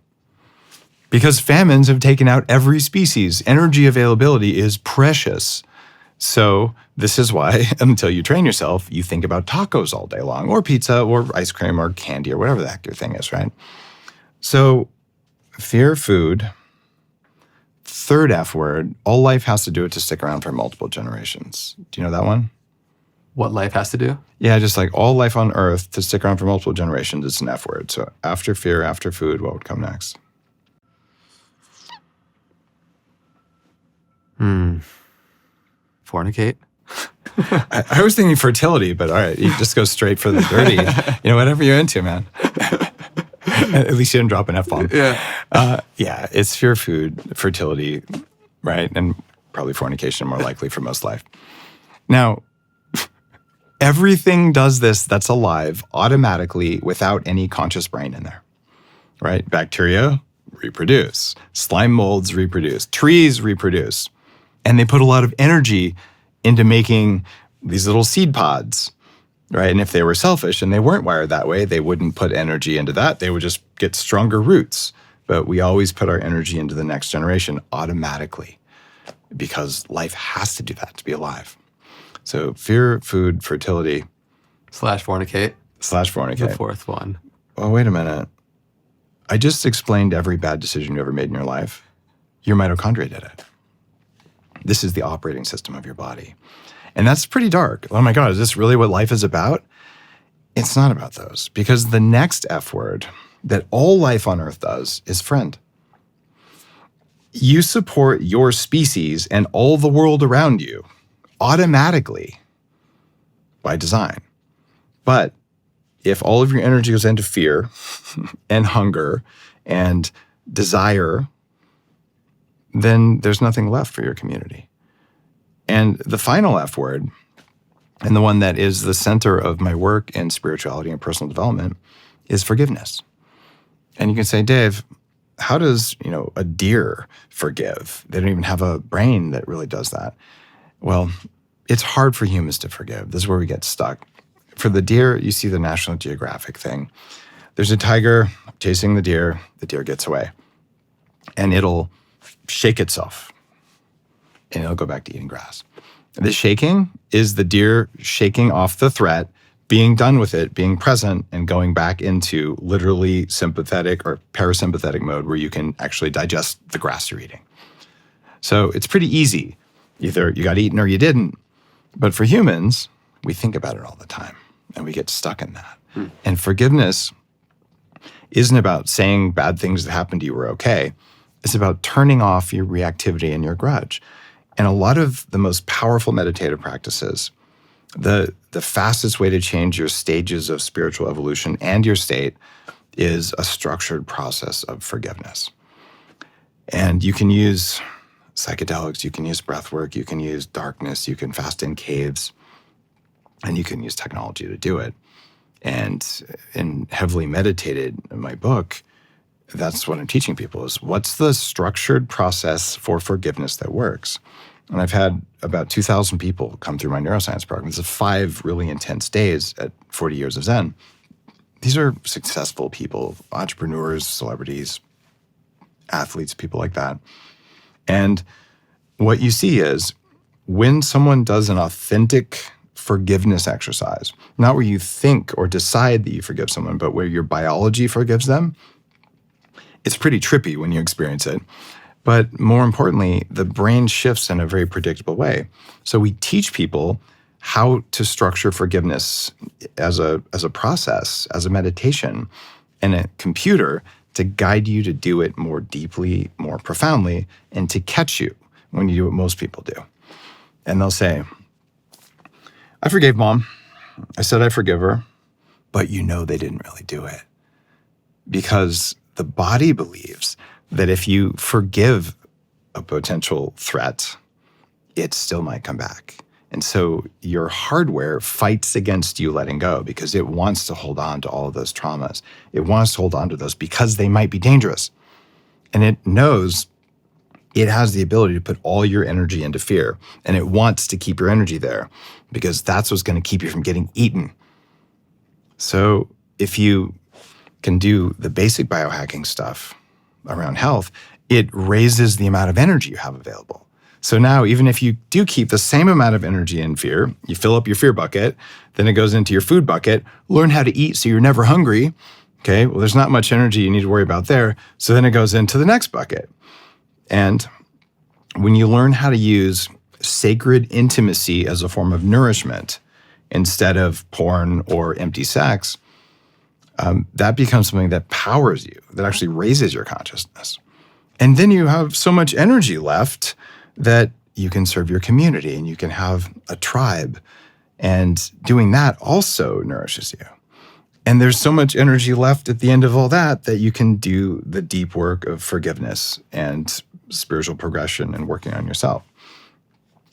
Because famines have taken out every species. Energy availability is precious. So this is why, until you train yourself, you think about tacos all day long, or pizza, or ice cream, or candy, or whatever the heck your thing is, right? So fear food. Third F word, all life has to do it to stick around for multiple generations. Do you know that one? What life has to do? Yeah, just like all life on Earth to stick around for multiple generations, it's an F word. So after fear, after food, what would come next? Fornicate? I was thinking fertility, but all right, you just go straight for the dirty. Whatever you're into, man. At least you didn't drop an F-bomb. Yeah. Yeah, it's fear, food, fertility, right? And probably fornication more likely for most life. Now, everything does this that's alive automatically without any conscious brain in there, right? Bacteria reproduce. Slime molds reproduce. Trees reproduce. And they put a lot of energy into making these little seed pods, right? And if they were selfish and they weren't wired that way, they wouldn't put energy into that. They would just get stronger roots. But we always put our energy into the next generation automatically because life has to do that to be alive. So fear, food, fertility. Slash fornicate. The fourth one. Well, wait a minute. I just explained every bad decision you ever made in your life. Your mitochondria did it. This is the operating system of your body. And that's pretty dark. Oh my God, is this really what life is about? It's not about those, because the next F word that all life on Earth does is friend. You support your species and all the world around you automatically by design. But if all of your energy goes into fear and hunger and desire, then there's nothing left for your community. And the final F word, and the one that is the center of my work in spirituality and personal development, is forgiveness. And you can say, Dave, how does, a deer forgive? They don't even have a brain that really does that. Well, it's hard for humans to forgive. This is where we get stuck. For the deer, you see the National Geographic thing. There's a tiger chasing the deer gets away. And it'll shake itself, and it'll go back to eating grass. The shaking is the deer shaking off the threat, being done with it, being present, and going back into literally sympathetic or parasympathetic mode where you can actually digest the grass you're eating. So it's pretty easy. Either you got eaten or you didn't. But for humans, we think about it all the time, and we get stuck in that. And forgiveness isn't about saying bad things that happened to you were okay. It's about turning off your reactivity and your grudge. And a lot of the most powerful meditative practices The fastest way to change your stages of spiritual evolution and your state is a structured process of forgiveness. And you can use psychedelics, you can use breathwork, you can use darkness, you can fast in caves, and you can use technology to do it. And in Heavily Meditated, in my book, that's what I'm teaching people is what's the structured process for forgiveness that works? And I've had about 2,000 people come through my neuroscience program. This is 5 really intense days at 40 years of Zen. These are successful people, entrepreneurs, celebrities, athletes, people like that. And what you see is when someone does an authentic forgiveness exercise, not where you think or decide that you forgive someone, but where your biology forgives them, it's pretty trippy when you experience it. But more importantly, the brain shifts in a very predictable way. So we teach people how to structure forgiveness as a process, as a meditation, and a computer to guide you to do it more deeply, more profoundly, and to catch you when you do what most people do. And they'll say, I forgave Mom. I said I forgive her, but they didn't really do it. Because the body believes that if you forgive a potential threat, it still might come back. And so your hardware fights against you letting go because it wants to hold on to all of those traumas. It wants to hold on to those because they might be dangerous. And it knows it has the ability to put all your energy into fear. And it wants to keep your energy there because that's what's going to keep you from getting eaten. So if you can do the basic biohacking stuff around health, it raises the amount of energy you have available. So now, even if you do keep the same amount of energy in fear, you fill up your fear bucket, then it goes into your food bucket, learn how to eat so you're never hungry. Okay, well, there's not much energy you need to worry about there. So then it goes into the next bucket. And when you learn how to use sacred intimacy as a form of nourishment instead of porn or empty sex, that becomes something that powers you, that actually raises your consciousness. And then you have so much energy left that you can serve your community and you can have a tribe. And doing that also nourishes you. And there's so much energy left at the end of all that that you can do the deep work of forgiveness and spiritual progression and working on yourself.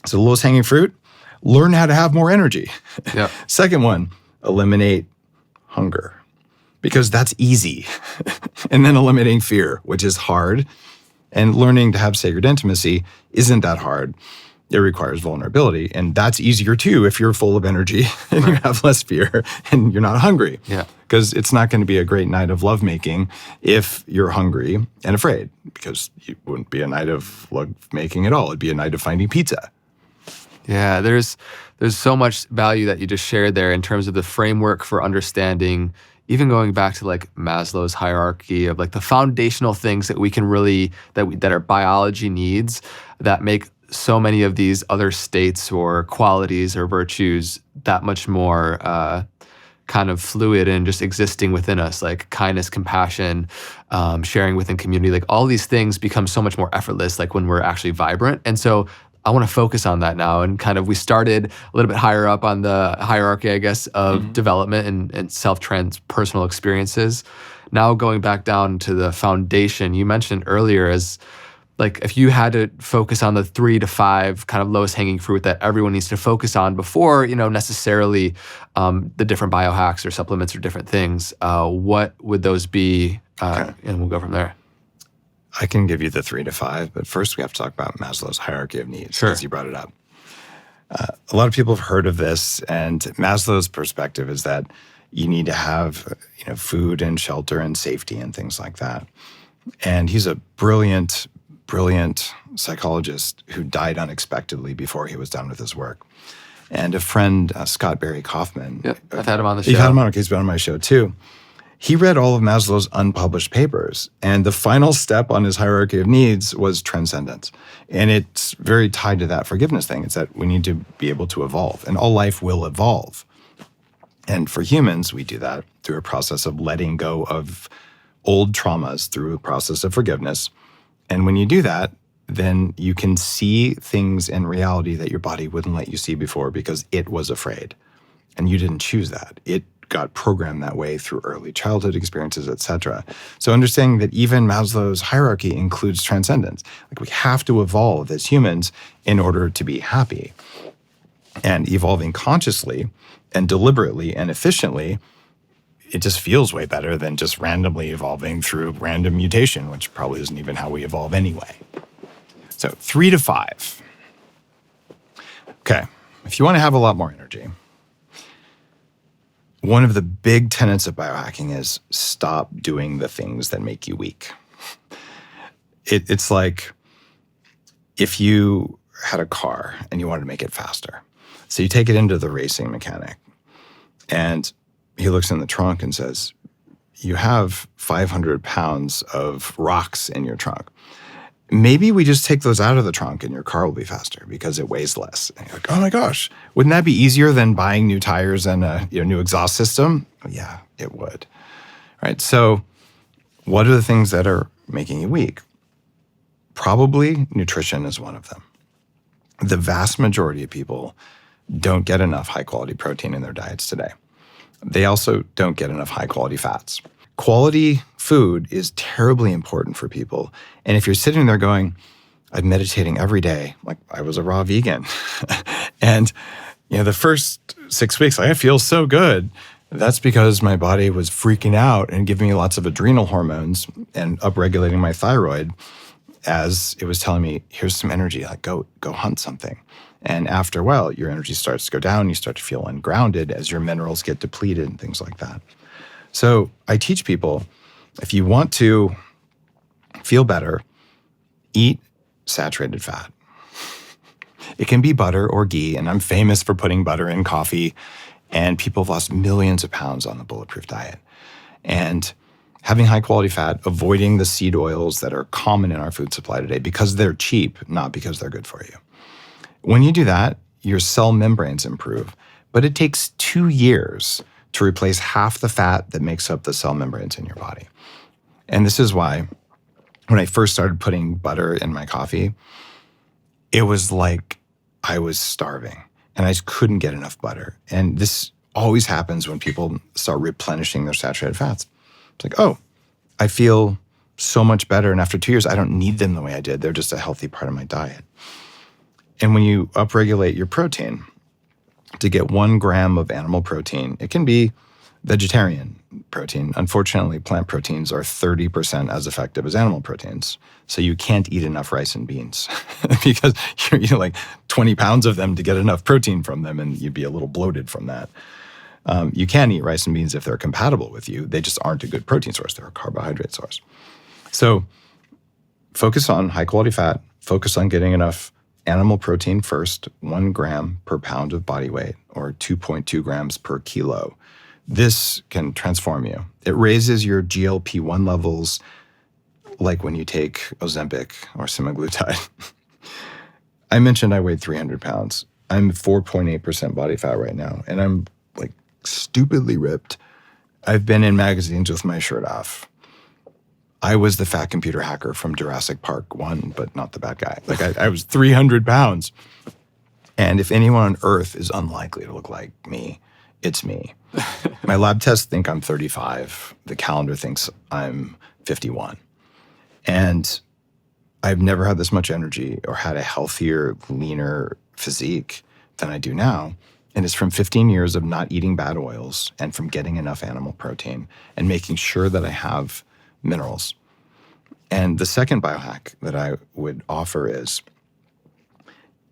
So the lowest hanging fruit, learn how to have more energy. Yep. Second one, eliminate hunger. Because that's easy. And then eliminating fear, which is hard. And learning to have sacred intimacy isn't that hard. It requires vulnerability. And that's easier too if you're full of energy and you have less fear and you're not hungry. Yeah. Because it's not going to be a great night of lovemaking if you're hungry and afraid, because it wouldn't be a night of lovemaking at all. It'd be a night of finding pizza. Yeah, there's so much value that you just shared there in terms of the framework for understanding, even going back to like Maslow's hierarchy of like the foundational things that we can really, that our biology needs that make so many of these other states or qualities or virtues that much more kind of fluid and just existing within us, like kindness, compassion, sharing within community. Like all these things become so much more effortless like when we're actually vibrant. And so I want to focus on that now. And kind of we started a little bit higher up on the hierarchy, I guess, of development and personal experiences. Now going back down to the foundation, you mentioned earlier as like if you had to focus on the 3 to 5 kind of lowest hanging fruit that everyone needs to focus on before, necessarily the different biohacks or supplements or different things, what would those be? Okay. And we'll go from there. I can give you the 3 to 5, but first we have to talk about Maslow's hierarchy of needs, Sure. as you brought it up. A lot of people have heard of this, and Maslow's perspective is that you need to have food and shelter and safety and things like that. And he's a brilliant psychologist who died unexpectedly before he was done with his work. And a friend, Scott Barry Kaufman. Yep, I've had him on the show. You've had him on, okay, he's been on my show too. He read all of Maslow's unpublished papers, and the final step on his hierarchy of needs was transcendence. And it's very tied to that forgiveness thing. It's that we need to be able to evolve, and all life will evolve. And for humans, we do that through a process of letting go of old traumas through a process of forgiveness. And when you do that, then you can see things in reality that your body wouldn't let you see before because it was afraid. And you didn't choose that. It got programmed that way through early childhood experiences, et cetera. So understanding that even Maslow's hierarchy includes transcendence. Like, we have to evolve as humans in order to be happy. And evolving consciously and deliberately and efficiently, it just feels way better than just randomly evolving through random mutation, which probably isn't even how we evolve anyway. So 3 to 5. Okay, if you want to have a lot more energy, one of the big tenets of biohacking is stop doing the things that make you weak. It's like if you had a car and you wanted to make it faster. So you take it into the racing mechanic, and he looks in the trunk and says, you have 500 pounds of rocks in your trunk. Maybe we just take those out of the trunk and your car will be faster because it weighs less. And you're like, oh my gosh, wouldn't that be easier than buying new tires and a new exhaust system? Yeah, it would. Right. So what are the things that are making you weak? Probably nutrition is one of them. The vast majority of people don't get enough high quality protein in their diets today. They also don't get enough high quality fats. Quality food is terribly important for people. And if you're sitting there going, I'm meditating every day, like I was a raw vegan. And the first 6 weeks, I feel so good. That's because my body was freaking out and giving me lots of adrenal hormones and upregulating my thyroid as it was telling me, here's some energy, like go hunt something. And after a while, your energy starts to go down. You start to feel ungrounded as your minerals get depleted and things like that. So I teach people, if you want to feel better, eat saturated fat. It can be butter or ghee, and I'm famous for putting butter in coffee, and people have lost millions of pounds on the Bulletproof diet. And having high quality fat, avoiding the seed oils that are common in our food supply today because they're cheap, not because they're good for you. When you do that, your cell membranes improve, but it takes 2 years to replace half the fat that makes up the cell membranes in your body. And this is why when I first started putting butter in my coffee, it was like I was starving and I just couldn't get enough butter. And this always happens when people start replenishing their saturated fats. It's like, oh, I feel so much better. And after 2 years, I don't need them the way I did. They're just a healthy part of my diet. And when you upregulate your protein, to get 1 gram of animal protein, it can be vegetarian protein. Unfortunately, plant proteins are 30% as effective as animal proteins. So you can't eat enough rice and beans because you're eating like 20 pounds of them to get enough protein from them, and you'd be a little bloated from that. You can eat rice and beans if they're compatible with you. They just aren't a good protein source. They're a carbohydrate source. So focus on high quality fat, focus on getting enough animal protein first, 1 gram per pound of body weight or 2.2 grams per kilo. This can transform you. It raises your GLP-1 levels like when you take Ozempic or semaglutide. I mentioned I weighed 300 pounds. I'm 4.8% body fat right now, and I'm like stupidly ripped. I've been in magazines with my shirt off. I was the fat computer hacker from Jurassic Park 1, but not the bad guy. Like I was 300 pounds. And if anyone on earth is unlikely to look like me, it's me. My lab tests think I'm 35. The calendar thinks I'm 51. And I've never had this much energy or had a healthier, leaner physique than I do now. And it's from 15 years of not eating bad oils and from getting enough animal protein and making sure that I have minerals. And the second biohack that I would offer is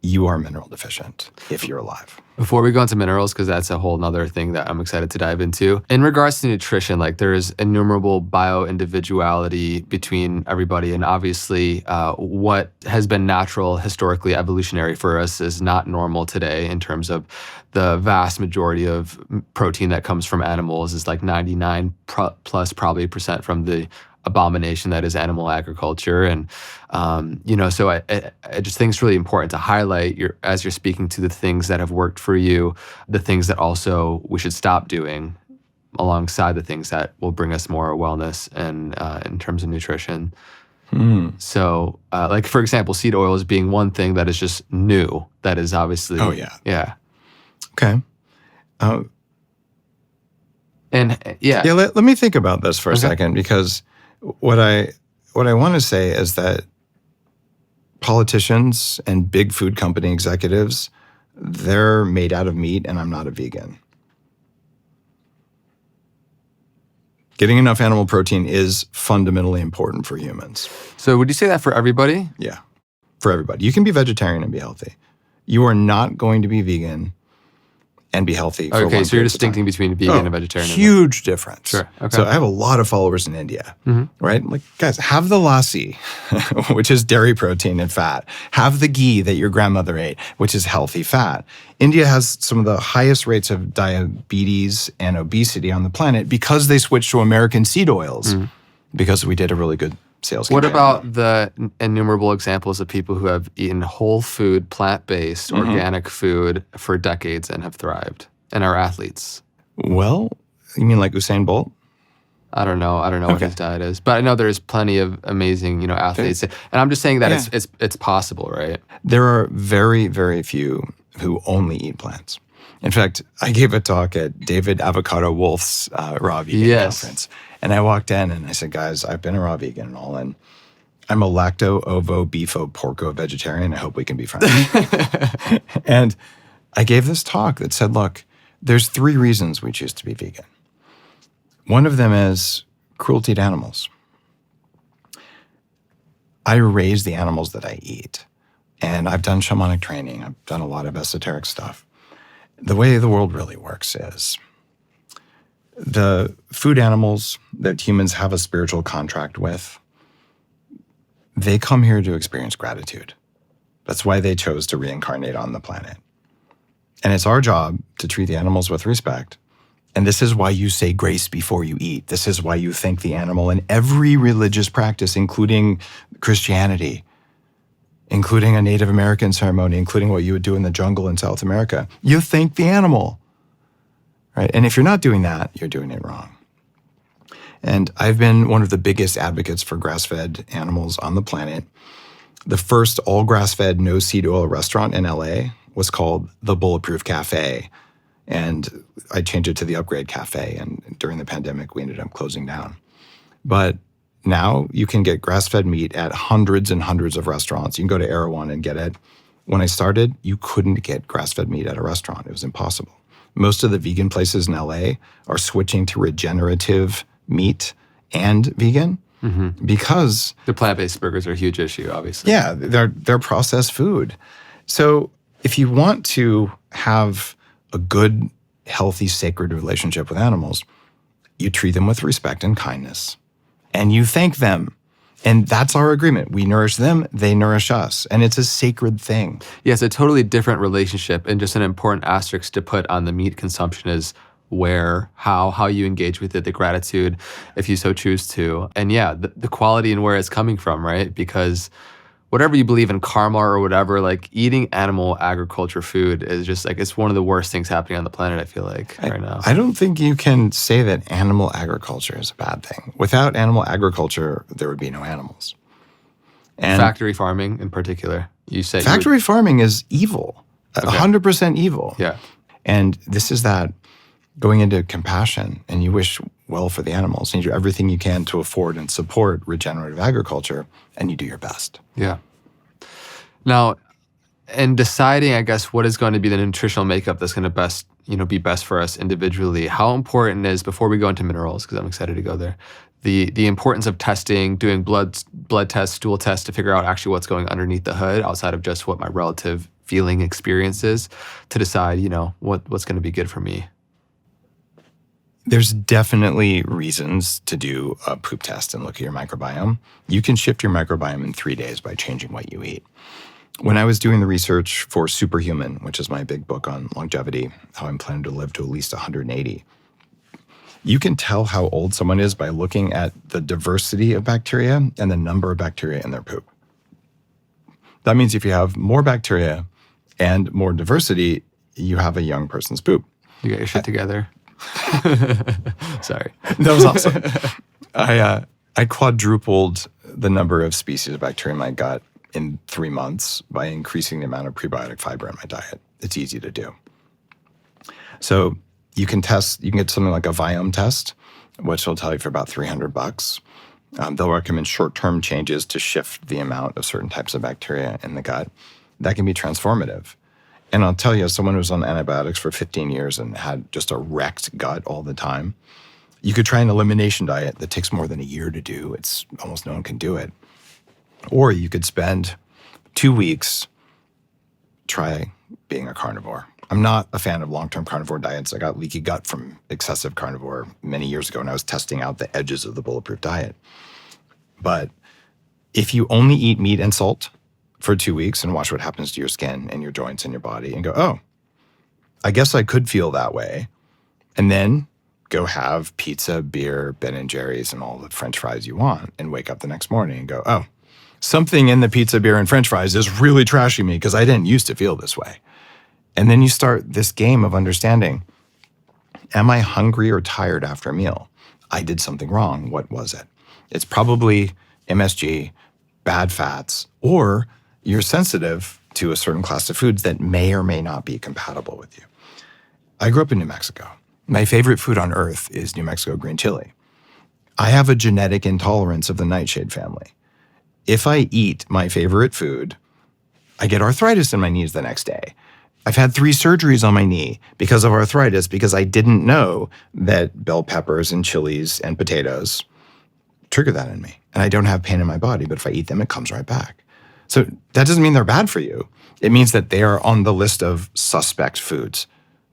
you are mineral deficient if you're alive. Before we go into minerals, because that's a whole nother thing that I'm excited to dive into. In regards to nutrition, like there's innumerable bio-individuality between everybody. And obviously what has been natural, historically evolutionary for us is not normal today in terms of the vast majority of protein that comes from animals is like 99 plus probably percent from the abomination that is animal agriculture. And, so I just think it's really important to highlight as you're speaking to the things that have worked for you, the things that also we should stop doing alongside the things that will bring us more wellness and in terms of nutrition. So, like for example, seed oils being one thing that is just new. That is obviously. Oh, yeah. Yeah. Okay. And yeah. Yeah, let me think about this for a Okay. second, because what I want to say is that politicians and big food company executives, they're made out of meat, and I'm not a vegan. Getting enough animal protein is fundamentally important for humans. So would you say that for everybody? Yeah, for everybody. You can be vegetarian and be healthy. You are not going to be vegan and be healthy for Okay, one so you're period of time. distincting between vegan and vegetarian. Huge difference. Sure. Okay. So I have a lot of followers in India, right? Like, guys, have the lassi, which is dairy protein and fat. Have the ghee that your grandmother ate, which is healthy fat. India has some of the highest rates of diabetes and obesity on the planet because they switched to American seed oils, because we did a really good sales What campaign. about the innumerable examples of people who have eaten whole food, plant-based, organic food for decades and have thrived and are athletes? Well, you mean like Usain Bolt? I don't know what his diet is, but I know there's plenty of amazing, athletes. And I'm just saying that it's possible, right? There are very, very few who only eat plants. In fact, I gave a talk at David Avocado Wolf's raw vegan conference. And I walked in and I said, guys, I've been a raw vegan and all, and I'm a lacto, ovo, beefo, porco vegetarian. I hope we can be friends. And I gave this talk that said, look, there's 3 reasons we choose to be vegan. One of them is cruelty to animals. I raise the animals that I eat. And I've done shamanic training. I've done a lot of esoteric stuff. The way the world really works is the food animals that humans have a spiritual contract with, they come here to experience gratitude. That's why they chose to reincarnate on the planet. And it's our job to treat the animals with respect. And this is why you say grace before you eat. This is why you thank the animal in every religious practice, including Christianity, including a Native American ceremony, including what you would do in the jungle in South America. You thank the animal, right? And if you're not doing that, you're doing it wrong. And I've been one of the biggest advocates for grass-fed animals on the planet. The first all grass-fed, no seed oil restaurant in LA was called the Bulletproof Cafe. And I changed it to the Upgrade Cafe. And during the pandemic, we ended up closing down. But now you can get grass-fed meat at hundreds and hundreds of restaurants. You can go to Erewhon and get it. When I started, you couldn't get grass-fed meat at a restaurant. It was impossible. Most of the vegan places in LA are switching to regenerative meat and vegan because the plant-based burgers are a huge issue, obviously. Yeah, they're processed food. So if you want to have a good, healthy, sacred relationship with animals, you treat them with respect and kindness, and you thank them. And that's our agreement. We nourish them, they nourish us. And it's a sacred thing. Yes, a totally different relationship, and just an important asterisk to put on the meat consumption is where, how you engage with it, the gratitude, if you so choose to. And yeah, the quality and where it's coming from, right? Because whatever you believe in karma or whatever, like eating animal agriculture food is just like, it's one of the worst things happening on the planet, I feel like, right now. I don't think you can say that animal agriculture is a bad thing. Without animal agriculture, there would be no animals. And factory farming in particular, you say. Factory farming is evil, 100% evil. Yeah. And this is that going into compassion, and you wish well for the animals, and you do everything you can to afford and support regenerative agriculture, and you do your best. Yeah. Now, in deciding, I guess, what is going to be the nutritional makeup that's going to be best for us individually, how important is, before we go into minerals, because I'm excited to go there, the importance of testing, doing blood tests, stool tests to figure out actually what's going underneath the hood outside of just what my relative feeling experience is, to decide, what's going to be good for me. There's definitely reasons to do a poop test and look at your microbiome. You can shift your microbiome in 3 days by changing what you eat. When I was doing the research for Superhuman, which is my big book on longevity, how I'm planning to live to at least 180, you can tell how old someone is by looking at the diversity of bacteria and the number of bacteria in their poop. That means if you have more bacteria and more diversity, you have a young person's poop. You got your shit together. Sorry. That was awesome. I quadrupled the number of species of bacteria in my gut in 3 months by increasing the amount of prebiotic fiber in my diet. It's easy to do. So you can get something like a Viome test, which will tell you for about $300. They'll recommend short-term changes to shift the amount of certain types of bacteria in the gut. That can be transformative. And I'll tell you, as someone who was on antibiotics for 15 years and had just a wrecked gut all the time, you could try an elimination diet that takes more than a year to do. It's almost no one can do it. Or you could spend 2 weeks, try being a carnivore. I'm not a fan of long-term carnivore diets. I got leaky gut from excessive carnivore many years ago when I was testing out the edges of the bulletproof diet. But if you only eat meat and salt for 2 weeks and watch what happens to your skin and your joints and your body and go, oh, I guess I could feel that way. And then go have pizza, beer, Ben & Jerry's, and all the French fries you want and wake up the next morning and go, oh, something in the pizza, beer, and French fries is really trashing me because I didn't used to feel this way. And then you start this game of understanding, am I hungry or tired after a meal? I did something wrong. What was it? It's probably MSG, bad fats, or you're sensitive to a certain class of foods that may or may not be compatible with you. I grew up in New Mexico. My favorite food on earth is New Mexico green chili. I have a genetic intolerance of the nightshade family. If I eat my favorite food, I get arthritis in my knees the next day. I've had 3 surgeries on my knee because of arthritis because I didn't know that bell peppers and chilies and potatoes trigger that in me. And I don't have pain in my body, but if I eat them, it comes right back. So that doesn't mean they're bad for you. It means that they are on the list of suspect foods.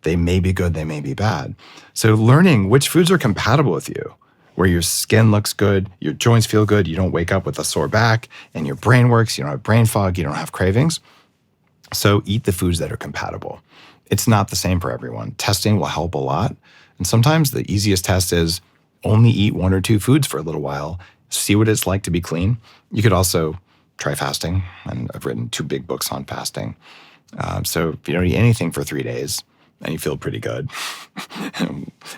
They may be good, they may be bad. So learning which foods are compatible with you, where your skin looks good, your joints feel good, you don't wake up with a sore back, and your brain works, you don't have brain fog, you don't have cravings. So eat the foods that are compatible. It's not the same for everyone. Testing will help a lot. And sometimes the easiest test is only eat 1 or 2 foods for a little while, see what it's like to be clean. You could also try fasting, and I've written 2 big books on fasting. So if you don't eat anything for 3 days and you feel pretty good,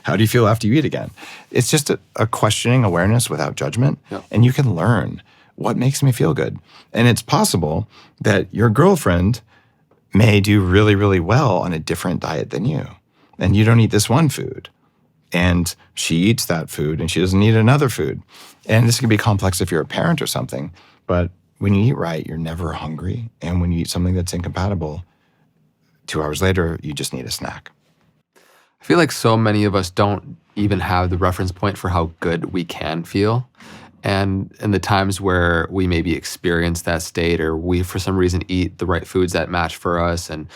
how do you feel after you eat again? It's just a questioning awareness without judgment, and you can learn what makes me feel good. And it's possible that your girlfriend may do really, really well on a different diet than you, and you don't eat this one food, and she eats that food and she doesn't eat another food. And this can be complex if you're a parent or something, but when you eat right, you're never hungry. And when you eat something that's incompatible, 2 hours later, you just need a snack. I feel like so many of us don't even have the reference point for how good we can feel. And in the times where we maybe experience that state, or we, for some reason, eat the right foods that match for us, and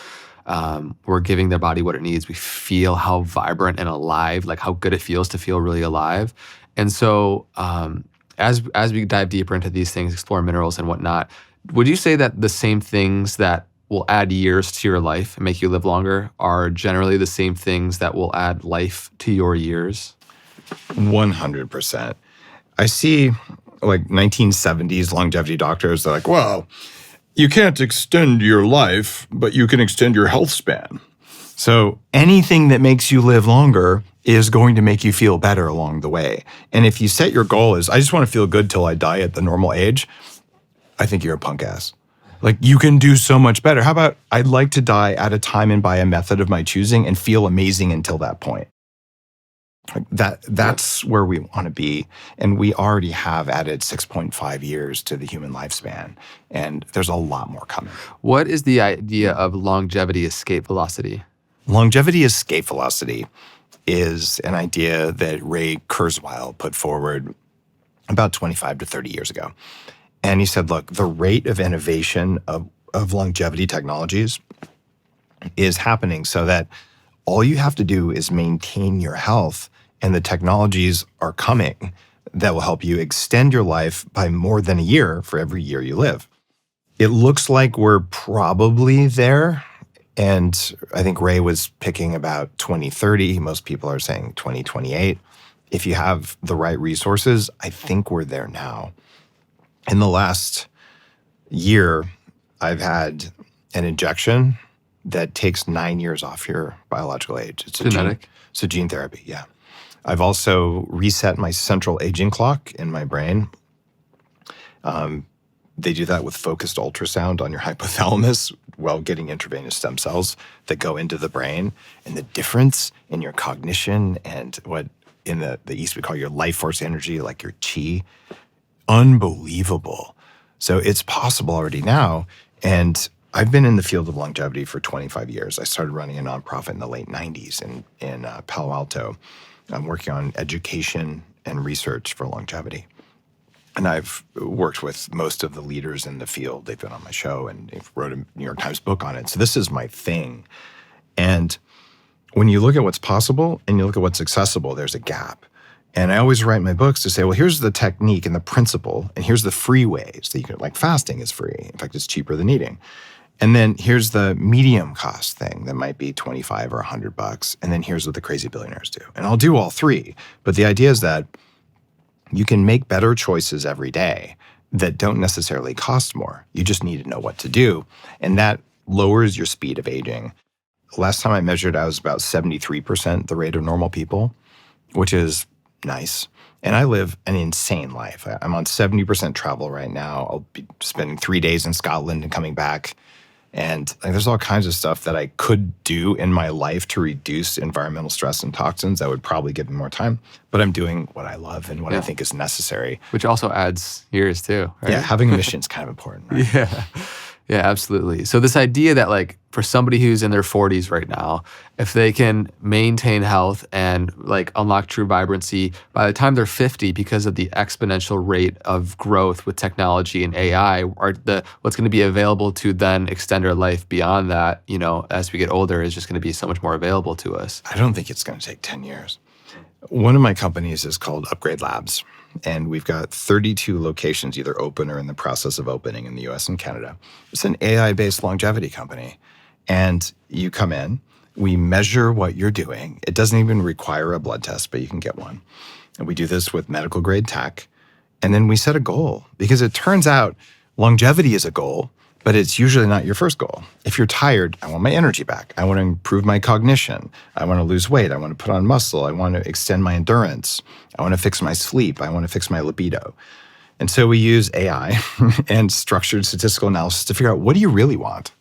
we're giving their body what it needs, we feel how vibrant and alive, like how good it feels to feel really alive. And so as we dive deeper into these things, explore minerals and whatnot, would you say that the same things that will add years to your life and make you live longer are generally the same things that will add life to your years? 100%. I see like 1970s longevity doctors, they're like, well, you can't extend your life, but you can extend your health span. So anything that makes you live longer is going to make you feel better along the way. And if you set your goal as, I just want to feel good till I die at the normal age, I think you're a punk ass. Like, you can do so much better. How about, I'd like to die at a time and by a method of my choosing and feel amazing until that point. Like that's where we want to be. And we already have added 6.5 years to the human lifespan. And there's a lot more coming. What is the idea of longevity escape velocity? Longevity escape velocity is an idea that Ray Kurzweil put forward about 25 to 30 years ago. And he said, look, the rate of innovation of longevity technologies is happening so that all you have to do is maintain your health, and the technologies are coming that will help you extend your life by more than a year for every year you live. It looks like we're probably there. And I think Ray was picking about 2030. Most people are saying 2028. If you have the right resources, I think we're there now. In the last year, I've had an injection that takes 9 years off your biological age. It's genetic? It's a gene therapy, yeah. I've also reset my central aging clock in my brain. They do that with focused ultrasound on your hypothalamus while getting intravenous stem cells that go into the brain. And the difference in your cognition and what in the East we call your life force energy, like your chi, unbelievable. So it's possible already now. And I've been in the field of longevity for 25 years. I started running a nonprofit in the late 90s in Palo Alto. I'm working on education and research for longevity. And I've worked with most of the leaders in the field. They've been on my show and they've wrote a New York Times book on it. So this is my thing. And when you look at what's possible and you look at what's accessible, there's a gap. And I always write my books to say, well, here's the technique and the principle, and here's the free ways that you can, like fasting is free. In fact, it's cheaper than eating. And then here's the medium cost thing that might be 25 or $100. And then here's what the crazy billionaires do. And I'll do all three. But the idea is that you can make better choices every day that don't necessarily cost more. You just need to know what to do. And that lowers your speed of aging. Last time I measured, I was about 73% the rate of normal people, which is nice. And I live an insane life. I'm on 70% travel right now. I'll be spending 3 days in Scotland and coming back. And there's all kinds of stuff that I could do in my life to reduce environmental stress and toxins that would probably give me more time. But I'm doing what I love and what I think is necessary. Which also adds years too, right? Yeah, having a mission is kind of important, right? Yeah, absolutely. So this idea that like for somebody who's in their 40s right now, if they can maintain health and like unlock true vibrancy by the time they're 50 because of the exponential rate of growth with technology and AI, what's going to be available to then extend our life beyond that, as we get older is just going to be so much more available to us. I don't think it's going to take 10 years. One of my companies is called Upgrade Labs, and we've got 32 locations either open or in the process of opening in the US and Canada. It's an AI-based longevity company. And you come in, we measure what you're doing. It doesn't even require a blood test, but you can get one. And we do this with medical grade tech. And then we set a goal because it turns out longevity is a goal, but it's usually not your first goal. If you're tired, I want my energy back. I want to improve my cognition. I want to lose weight. I want to put on muscle. I want to extend my endurance. I want to fix my sleep. I want to fix my libido. And so we use AI and structured statistical analysis to figure out, what do you really want?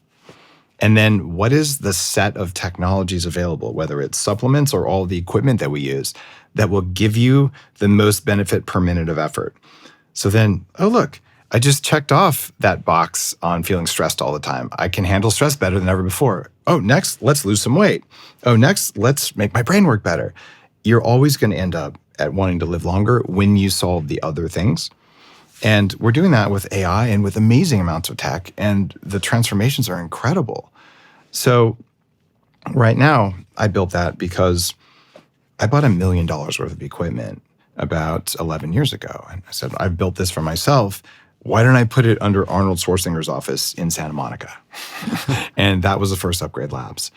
And then what is the set of technologies available, whether it's supplements or all the equipment that we use, that will give you the most benefit per minute of effort? So then, oh, look, I just checked off that box on feeling stressed all the time. I can handle stress better than ever before. Oh, next, let's lose some weight. Oh, next, let's make my brain work better. You're always going to end up at wanting to live longer when you solve the other things. And we're doing that with AI and with amazing amounts of tech, and the transformations are incredible. So right now, I built that because I bought $1 million worth of equipment about 11 years ago. And I said, I've built this for myself. Why don't I put it under Arnold Schwarzenegger's office in Santa Monica? And that was the first Upgrade Labs.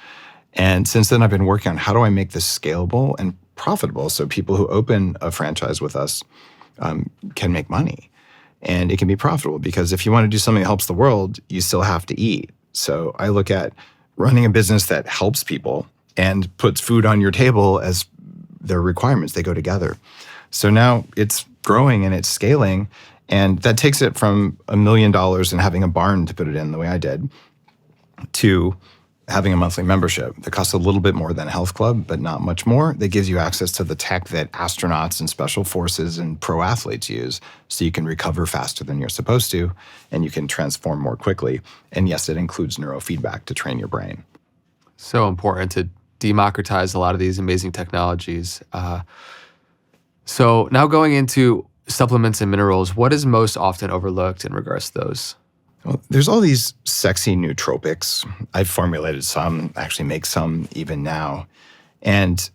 And since then, I've been working on how do I make this scalable and profitable so people who open a franchise with us can make money. And it can be profitable because if you want to do something that helps the world, you still have to eat. So I look at running a business that helps people and puts food on your table as their requirements. They go together. So now it's growing and it's scaling. And that takes it from $1 million and having a barn to put it in the way I did to having a monthly membership that costs a little bit more than a health club, but not much more. That gives you access to the tech that astronauts and special forces and pro athletes use, so you can recover faster than you're supposed to, and you can transform more quickly. And yes, it includes neurofeedback to train your brain. So important to democratize a lot of these amazing technologies. So now going into supplements and minerals, what is most often overlooked in regards to those? Well, there's all these sexy nootropics. I've formulated some, actually make some even now. And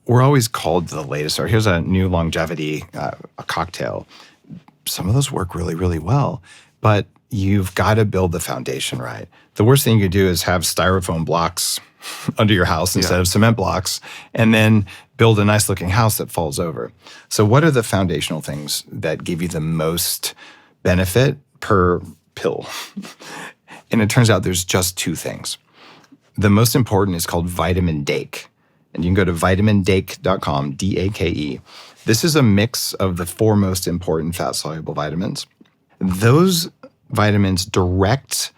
we're always called the latest, or here's a new longevity, a cocktail. Some of those work really, really well, but you've got to build the foundation right. The worst thing you could do is have styrofoam blocks under your house instead of cement blocks, and then build a nice looking house that falls over. So what are the foundational things that give you the most benefit per pill? And it turns out there's just two things. The most important is called vitamin Dake. And you can go to vitamindake.com, D-A-K-E. This is a mix of the 4 most important fat-soluble vitamins those vitamins direct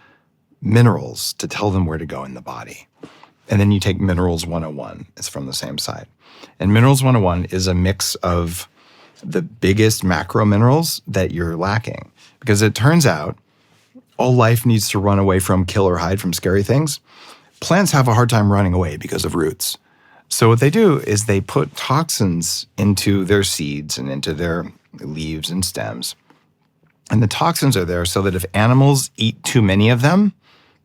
minerals to tell them where to go in the body. And then you take Minerals 101. It's from the same side. And Minerals 101 is a mix of the biggest macro minerals that you're lacking. Because it turns out all life needs to run away from, kill or hide from scary things. Plants have a hard time running away because of roots. So what they do is they put toxins into their seeds and into their leaves and stems. And the toxins are there so that if animals eat too many of them,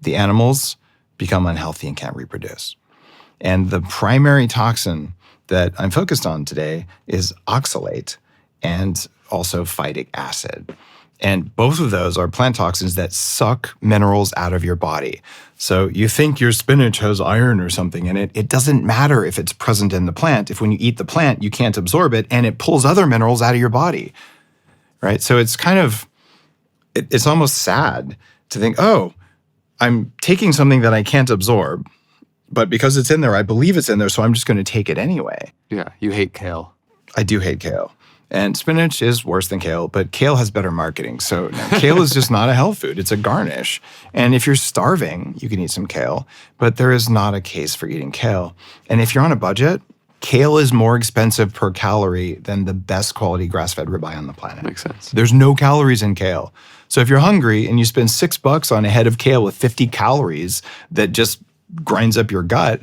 the animals become unhealthy and can't reproduce. And the primary toxin that I'm focused on today is oxalate and also phytic acid. And both of those are plant toxins that suck minerals out of your body. So you think your spinach has iron or something in it. It doesn't matter if it's present in the plant. If when you eat the plant, you can't absorb it and it pulls other minerals out of your body, right? So it's kind of, it's almost sad to think, oh, I'm taking something that I can't absorb, but because it's in there, I believe it's in there, so I'm just going to take it anyway. Yeah, you hate kale. I do hate kale. And spinach is worse than kale, but kale has better marketing. So no, kale is just not a health food. It's a garnish. And if you're starving, you can eat some kale, but there is not a case for eating kale. And if you're on a budget, kale is more expensive per calorie than the best quality grass-fed ribeye on the planet. Makes sense. There's no calories in kale. So if you're hungry and you spend $6 on a head of kale with 50 calories that just grinds up your gut,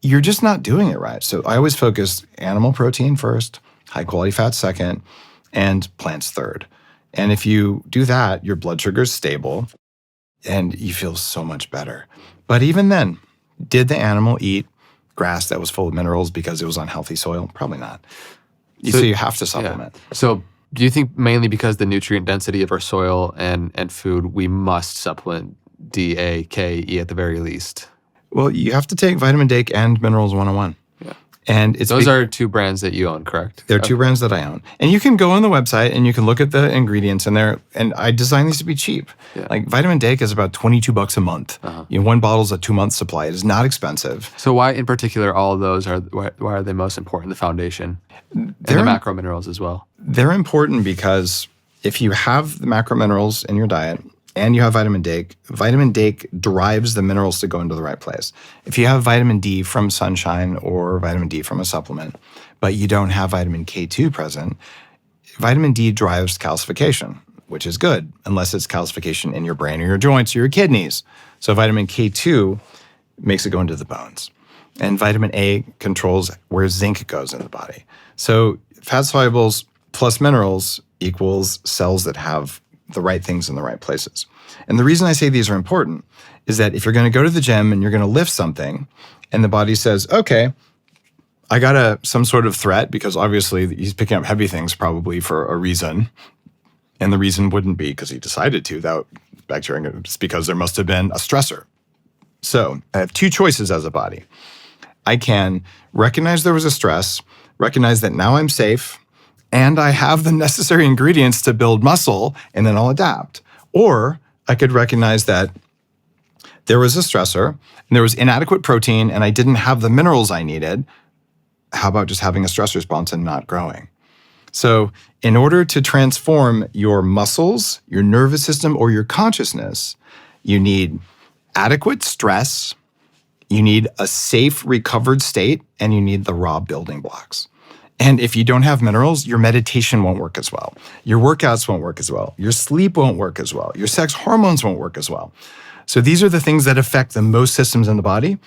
you're just not doing it right. So I always focus animal protein first, high quality fats second, and plants third. And if you do that, your blood sugar is stable and you feel so much better. But even then, did the animal eat grass that was full of minerals because it was on healthy soil? Probably not. So you have to supplement. Yeah. So do you think mainly because the nutrient density of our soil and food, we must supplement D, A, K, E at the very least? Well, you have to take vitamin D and Minerals 101. Yeah. And it's those are two brands that you own, correct? They're two brands that I own. And you can go on the website and you can look at the ingredients in there. And I designed these to be cheap. Yeah. Like vitamin D is about $22 a month. You know, one bottle is a 2-month supply. It is not expensive. So why in particular all of those why are they most important? The foundation and the macro minerals as well. They're important because if you have the macro minerals in your diet and you have vitamin D drives the minerals to go into the right place. If you have vitamin D from sunshine or vitamin D from a supplement, but you don't have vitamin K2 present, vitamin D drives calcification, which is good, unless it's calcification in your brain or your joints or your kidneys. So vitamin K2 makes it go into the bones. And vitamin A controls where zinc goes in the body. So fat solubles plus minerals equals cells that have the right things in the right places. And the reason I say these are important is that if you're going to go to the gym and you're going to lift something and the body says, okay, I got some sort of threat, because obviously he's picking up heavy things probably for a reason. And the reason wouldn't be because he decided to. That bacteria, it's because there must have been a stressor. So I have two choices as a body. I can recognize there was a stress, recognize that now I'm safe, and I have the necessary ingredients to build muscle, and then I'll adapt. Or I could recognize that there was a stressor, and there was inadequate protein, and I didn't have the minerals I needed. How about just having a stress response and not growing? So in order to transform your muscles, your nervous system, or your consciousness, you need adequate stress, you need a safe, recovered state, and you need the raw building blocks. And if you don't have minerals, your meditation won't work as well. Your workouts won't work as well. Your sleep won't work as well. Your sex hormones won't work as well. So these are the things that affect the most systems in the body,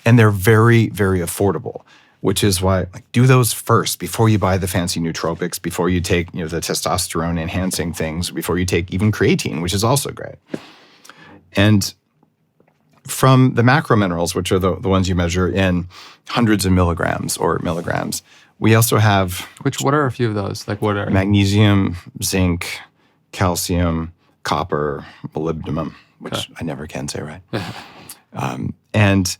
and they're very, very affordable, which is why do those first before you buy the fancy nootropics, before you take the testosterone enhancing things, before you take even creatine, which is also great. And from the macro minerals, which are the ones you measure in hundreds of milligrams or milligrams, we also have... What are a few of those? Like what are... Magnesium, zinc, calcium, copper, molybdenum, which I never can say right. And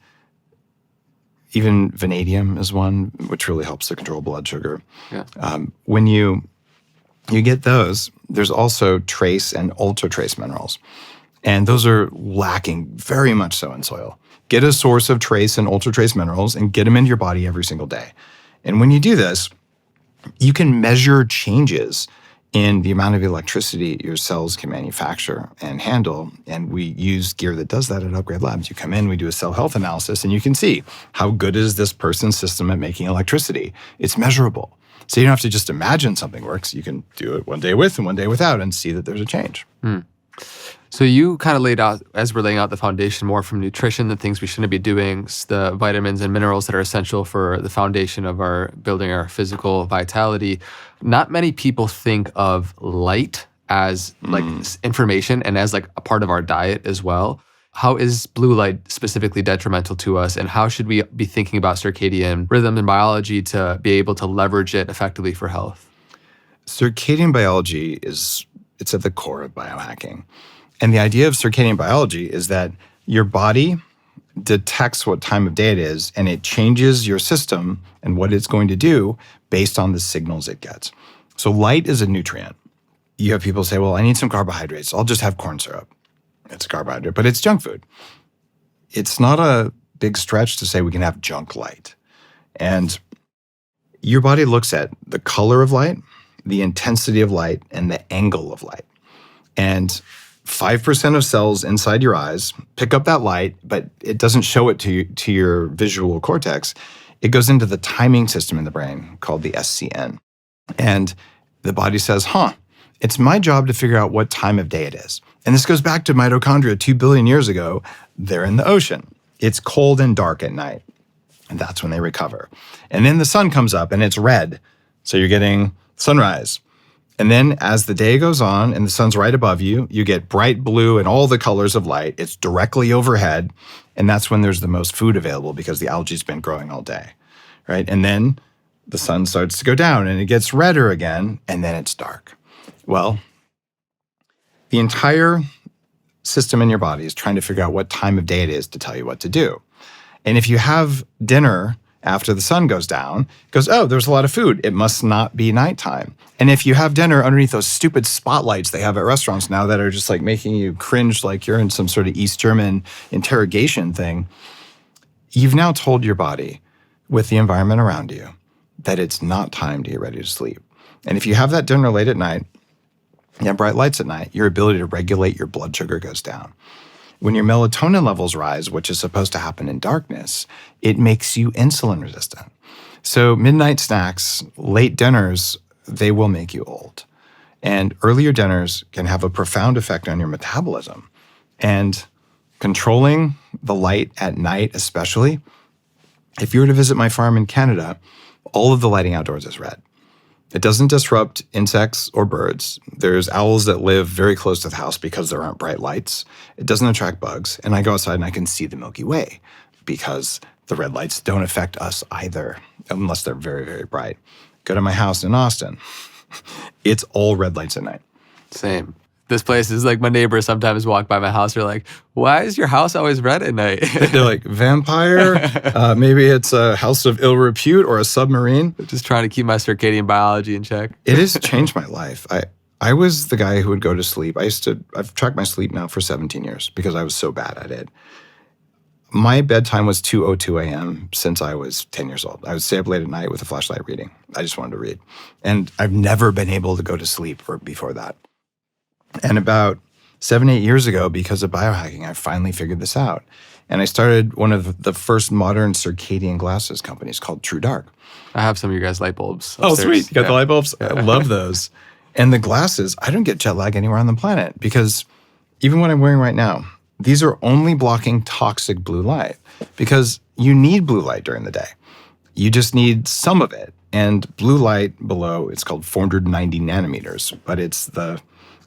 even vanadium is one, which really helps to control blood sugar. Yeah. When you get those, there's also trace and ultra-trace minerals. And those are lacking very much so in soil. Get a source of trace and ultra-trace minerals and get them into your body every single day. And when you do this, you can measure changes in the amount of electricity your cells can manufacture and handle. And we use gear that does that at Upgrade Labs. You come in, we do a cell health analysis, and you can see how good is this person's system at making electricity. It's measurable. So you don't have to just imagine something works. You can do it one day with and one day without and see that there's a change. So you kind of laid out, as we're laying out the foundation more from nutrition, the things we shouldn't be doing, the vitamins and minerals that are essential for the foundation of our building our physical vitality. Not many people think of light as like information and as like a part of our diet as well. How is blue light specifically detrimental to us, and how should we be thinking about circadian rhythm and biology to be able to leverage it effectively for health? Circadian biology it's at the core of biohacking. And the idea of circadian biology is that your body detects what time of day it is, and it changes your system and what it's going to do based on the signals it gets. So light is a nutrient. You have people say, well, I need some carbohydrates. I'll just have corn syrup. It's a carbohydrate, but it's junk food. It's not a big stretch to say we can have junk light. And your body looks at the color of light, the intensity of light, and the angle of light. And 5% of cells inside your eyes pick up that light, but it doesn't show it to your visual cortex. It goes into the timing system in the brain called the SCN. And the body says, it's my job to figure out what time of day it is. And this goes back to mitochondria 2 billion years ago. They're in the ocean. It's cold and dark at night. And that's when they recover. And then the sun comes up and it's red. So you're getting sunrise. And then as the day goes on and the sun's right above you, you get bright blue and all the colors of light. It's directly overhead. And that's when there's the most food available because the algae's been growing all day, right? And then the sun starts to go down and it gets redder again, and then it's dark. Well, the entire system in your body is trying to figure out what time of day it is to tell you what to do. And if you have dinner after the sun goes down, it goes, oh, there's a lot of food. It must not be nighttime. And if you have dinner underneath those stupid spotlights they have at restaurants now that are just like making you cringe like you're in some sort of East German interrogation thing, you've now told your body with the environment around you that it's not time to get ready to sleep. And if you have that dinner late at night, you have bright lights at night, your ability to regulate your blood sugar goes down. When your melatonin levels rise, which is supposed to happen in darkness, it makes you insulin resistant. So midnight snacks, late dinners, they will make you old. And earlier dinners can have a profound effect on your metabolism. And controlling the light at night especially, if you were to visit my farm in Canada, all of the lighting outdoors is red. It doesn't disrupt insects or birds. There's owls that live very close to the house because there aren't bright lights. It doesn't attract bugs. And I go outside and I can see the Milky Way because the red lights don't affect us either, unless they're very, very bright. Go to my house in Austin. It's all red lights at night. Same. This place is like, my neighbors sometimes walk by my house. They're like, why is your house always red at night? They're like, vampire? Maybe it's a house of ill repute or a submarine. Just trying to keep my circadian biology in check. It has changed my life. I was the guy who would go to sleep. I've tracked my sleep now for 17 years because I was so bad at it. My bedtime was 2:02 a.m. since I was 10 years old. I would stay up late at night with a flashlight reading. I just wanted to read. And I've never been able to go to sleep before that. And about 7-8 years ago, because of biohacking, I finally figured this out. And I started one of the first modern circadian glasses companies called True Dark. I have some of your guys' light bulbs upstairs. Oh, sweet. You got the light bulbs? Yeah. I love those. And the glasses, I don't get jet lag anywhere on the planet because even what I'm wearing right now, these are only blocking toxic blue light because you need blue light during the day. You just need some of it. And blue light below, it's called 490 nanometers, but it's the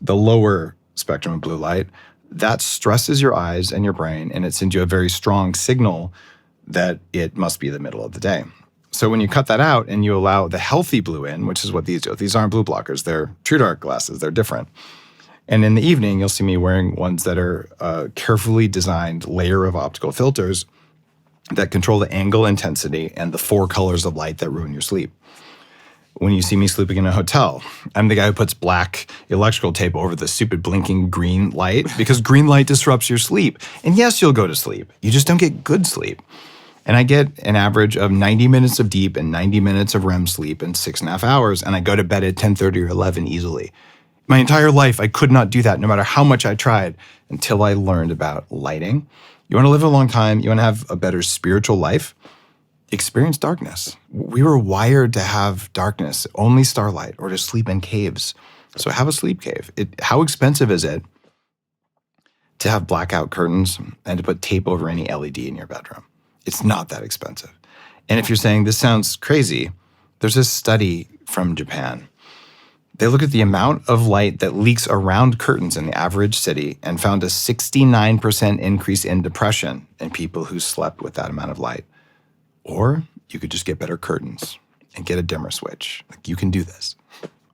lower spectrum of blue light. That stresses your eyes and your brain, and it sends you a very strong signal that it must be the middle of the day. So when you cut that out and you allow the healthy blue in, which is what these do, these aren't blue blockers, they're True Dark glasses, they're different. And in the evening, you'll see me wearing ones that are a carefully designed layer of optical filters that control the angle, intensity, and the 4 colors of light that ruin your sleep. When you see me sleeping in a hotel, I'm the guy who puts black electrical tape over the stupid blinking green light because green light disrupts your sleep. And yes, you'll go to sleep. You just don't get good sleep. And I get an average of 90 minutes of deep and 90 minutes of REM sleep in 6.5 hours. And I go to bed at 10:30 or 11 easily. My entire life, I could not do that no matter how much I tried until I learned about lighting. You want to live a long time, you want to have a better spiritual life, experience darkness. We were wired to have darkness, only starlight, or to sleep in caves. So have a sleep cave. How expensive is it to have blackout curtains and to put tape over any LED in your bedroom? It's not that expensive. And if you're saying this sounds crazy, there's this study from Japan. They looked at the amount of light that leaks around curtains in the average city and found a 69% increase in depression in people who slept with that amount of light. Or you could just get better curtains and get a dimmer switch. Like, you can do this.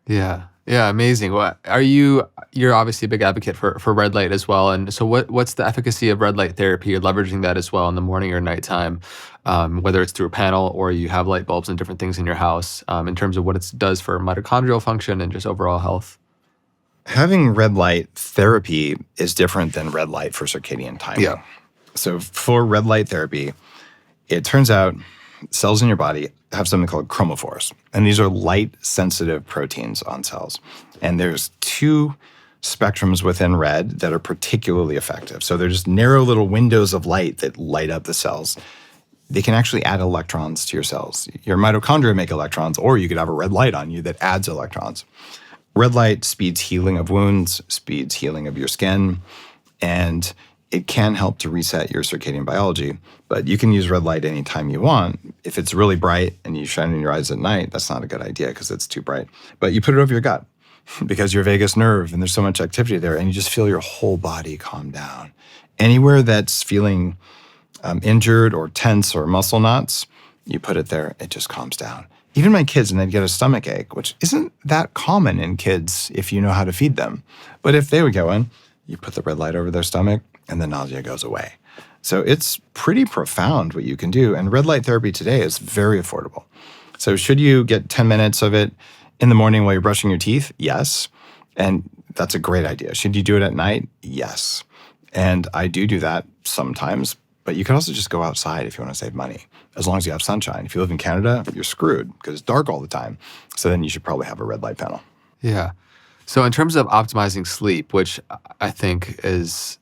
Yeah. Yeah, amazing. Well, you're obviously a big advocate for red light as well. And so what's the efficacy of red light therapy? You're leveraging that as well in the morning or nighttime, whether it's through a panel or you have light bulbs and different things in your house, in terms of what it does for mitochondrial function and just overall health. Having red light therapy is different than red light for circadian timing. Yeah. So for red light therapy, it turns out cells in your body have something called chromophores. And these are light-sensitive proteins on cells. And there's two spectrums within red that are particularly effective. So they're just narrow little windows of light that light up the cells. They can actually add electrons to your cells. Your mitochondria make electrons, or you could have a red light on you that adds electrons. Red light speeds healing of wounds, speeds healing of your skin, and it can help to reset your circadian biology. But you can use red light anytime you want. If it's really bright and you shine in your eyes at night, that's not a good idea because it's too bright. But you put it over your gut because your vagus nerve, and there's so much activity there, and you just feel your whole body calm down. Anywhere that's feeling injured or tense or muscle knots, you put it there, it just calms down. Even my kids, and they'd get a stomach ache, which isn't that common in kids if you know how to feed them. But if they would go in, you put the red light over their stomach, and the nausea goes away. So it's pretty profound what you can do. And red light therapy today is very affordable. So should you get 10 minutes of it in the morning while you're brushing your teeth? Yes. And that's a great idea. Should you do it at night? Yes. And I do that sometimes. But you can also just go outside if you want to save money, as long as you have sunshine. If you live in Canada, you're screwed because it's dark all the time. So then you should probably have a red light panel. Yeah. So in terms of optimizing sleep, which I think is,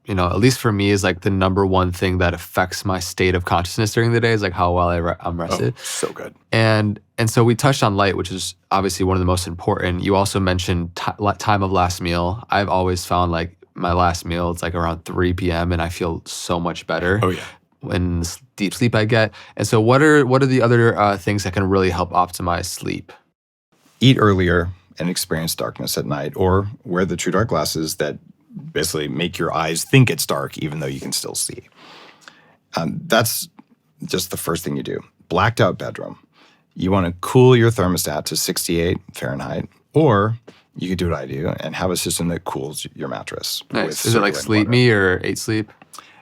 at least for me, is like the number one thing that affects my state of consciousness during the day, is like how well I'm rested. Oh, so good. And so we touched on light, which is obviously one of the most important. You also mentioned time of last meal. I've always found like my last meal, it's like around 3 p.m. and I feel so much better. Oh, yeah. When deep sleep I get. And so what are the other things that can really help optimize sleep? Eat earlier and experience darkness at night, or wear the true dark glasses that basically make your eyes think it's dark even though you can still see. That's just the first thing you do. Blacked out bedroom. You want to cool your thermostat to 68 Fahrenheit, or you could do what I do and have a system that cools your mattress. Nice. Is it like Sleep Me or 8 Sleep?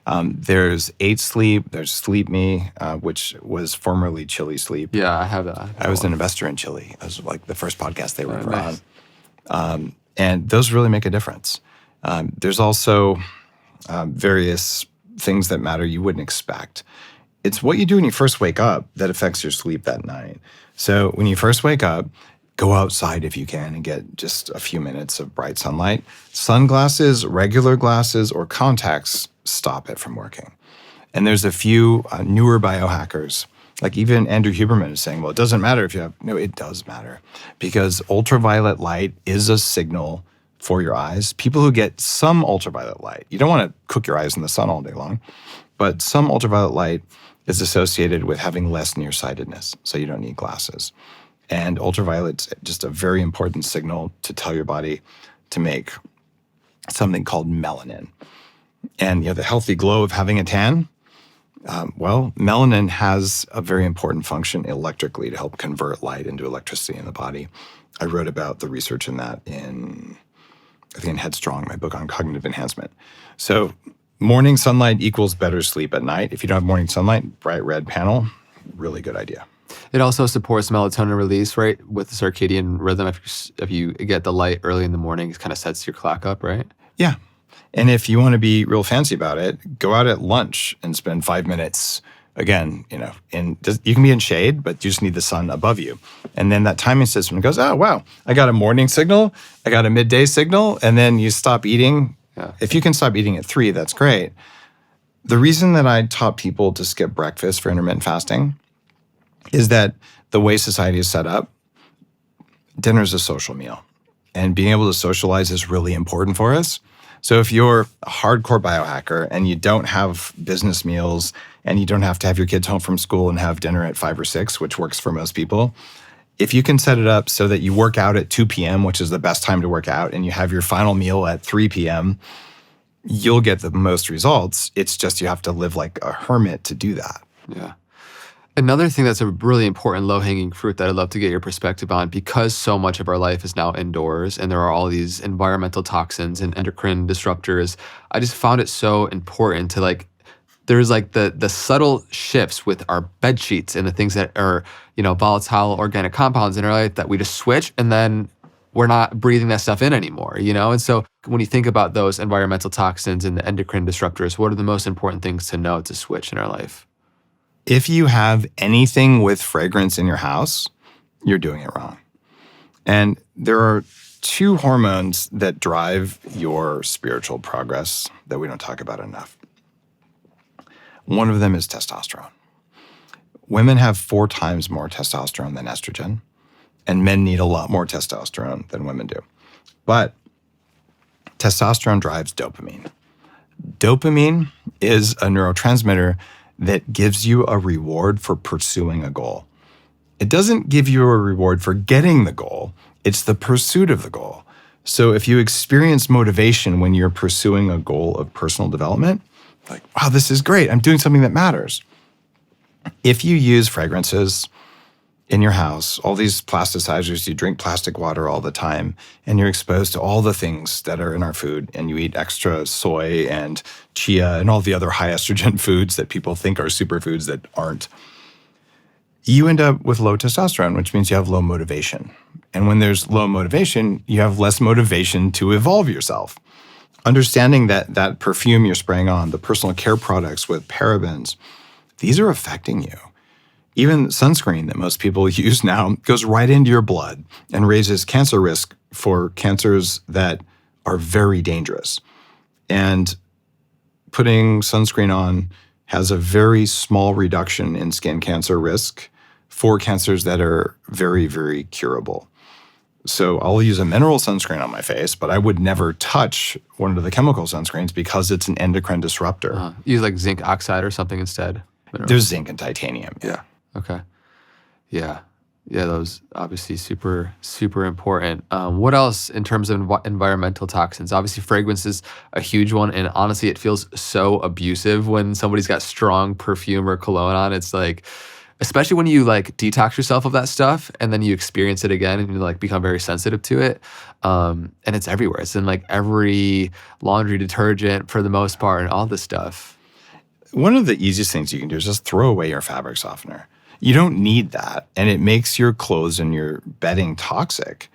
There's 8 Sleep, there's Sleep Me, which was formerly Chili Sleep. Yeah, I have that. I was an investor in Chili. That was like the first podcast they were nice. on. And those really make a difference. There's also various things that matter you wouldn't expect. It's what you do when you first wake up that affects your sleep that night. So when you first wake up, go outside if you can and get just a few minutes of bright sunlight. Sunglasses, regular glasses, or contacts stop it from working. And there's a few newer biohackers, like even Andrew Huberman is saying, well, it doesn't matter if you have, no, it does matter, because ultraviolet light is a signal for your eyes. People who get some ultraviolet light, you don't want to cook your eyes in the sun all day long, but some ultraviolet light is associated with having less nearsightedness, so you don't need glasses. And ultraviolet's just a very important signal to tell your body to make something called melanin. And the healthy glow of having a tan, melanin has a very important function electrically to help convert light into electricity in the body. I wrote about the research in that in Headstrong, my book on cognitive enhancement. So morning sunlight equals better sleep at night. If you don't have morning sunlight, bright red panel, really good idea. It also supports melatonin release, right? With the circadian rhythm. If you get the light early in the morning, it kind of sets your clock up, right? Yeah. And if you want to be real fancy about it, go out at lunch and spend 5 minutes Again, you can be in shade, but you just need the sun above you. And then that timing system goes, oh, wow, I got a morning signal, I got a midday signal, and then you stop eating. Yeah. If you can stop eating at 3, that's great. The reason that I taught people to skip breakfast for intermittent fasting is that the way society is set up, dinner is a social meal. And being able to socialize is really important for us. So if you're a hardcore biohacker and you don't have business meals and you don't have to have your kids home from school and have dinner at 5 or 6, which works for most people, if you can set it up so that you work out at 2 p.m., which is the best time to work out, and you have your final meal at 3 p.m., you'll get the most results. It's just you have to live like a hermit to do that. Yeah. Another thing that's a really important low-hanging fruit that I'd love to get your perspective on, because so much of our life is now indoors and there are all these environmental toxins and endocrine disruptors, I just found it so important to there's the subtle shifts with our bed sheets and the things that are, volatile organic compounds in our life that we just switch and then we're not breathing that stuff in anymore, And so when you think about those environmental toxins and the endocrine disruptors, what are the most important things to know to switch in our life? If you have anything with fragrance in your house, you're doing it wrong. And there are 2 hormones that drive your spiritual progress that we don't talk about enough. One of them is testosterone. Women have 4 times more testosterone than estrogen, and men need a lot more testosterone than women do. But testosterone drives dopamine. Dopamine is a neurotransmitter that gives you a reward for pursuing a goal. It doesn't give you a reward for getting the goal. It's the pursuit of the goal. So if you experience motivation when you're pursuing a goal of personal development, like, wow, this is great. I'm doing something that matters. If you use fragrances in your house, all these plasticizers, you drink plastic water all the time, and you're exposed to all the things that are in our food, and you eat extra soy and chia and all the other high estrogen foods that people think are superfoods that aren't, you end up with low testosterone, which means you have low motivation. And when there's low motivation, you have less motivation to evolve yourself. Understanding that perfume you're spraying on, the personal care products with parabens, these are affecting you. Even sunscreen that most people use now goes right into your blood and raises cancer risk for cancers that are very dangerous. And putting sunscreen on has a very small reduction in skin cancer risk for cancers that are very, very curable. So I'll use a mineral sunscreen on my face, but I would never touch one of the chemical sunscreens because it's an endocrine disruptor. Use like zinc oxide or something instead? There's zinc and titanium. Yeah. Okay. Yeah. Yeah, those obviously super, super important. What else in terms of environmental toxins? Obviously, fragrance is a huge one. And honestly, it feels so abusive when somebody's got strong perfume or cologne on. It's like, especially when you detox yourself of that stuff and then you experience it again and you become very sensitive to it. And it's everywhere. It's in every laundry detergent for the most part and all this stuff. One of the easiest things you can do is just throw away your fabric softener. You don't need that, and it makes your clothes and your bedding toxic.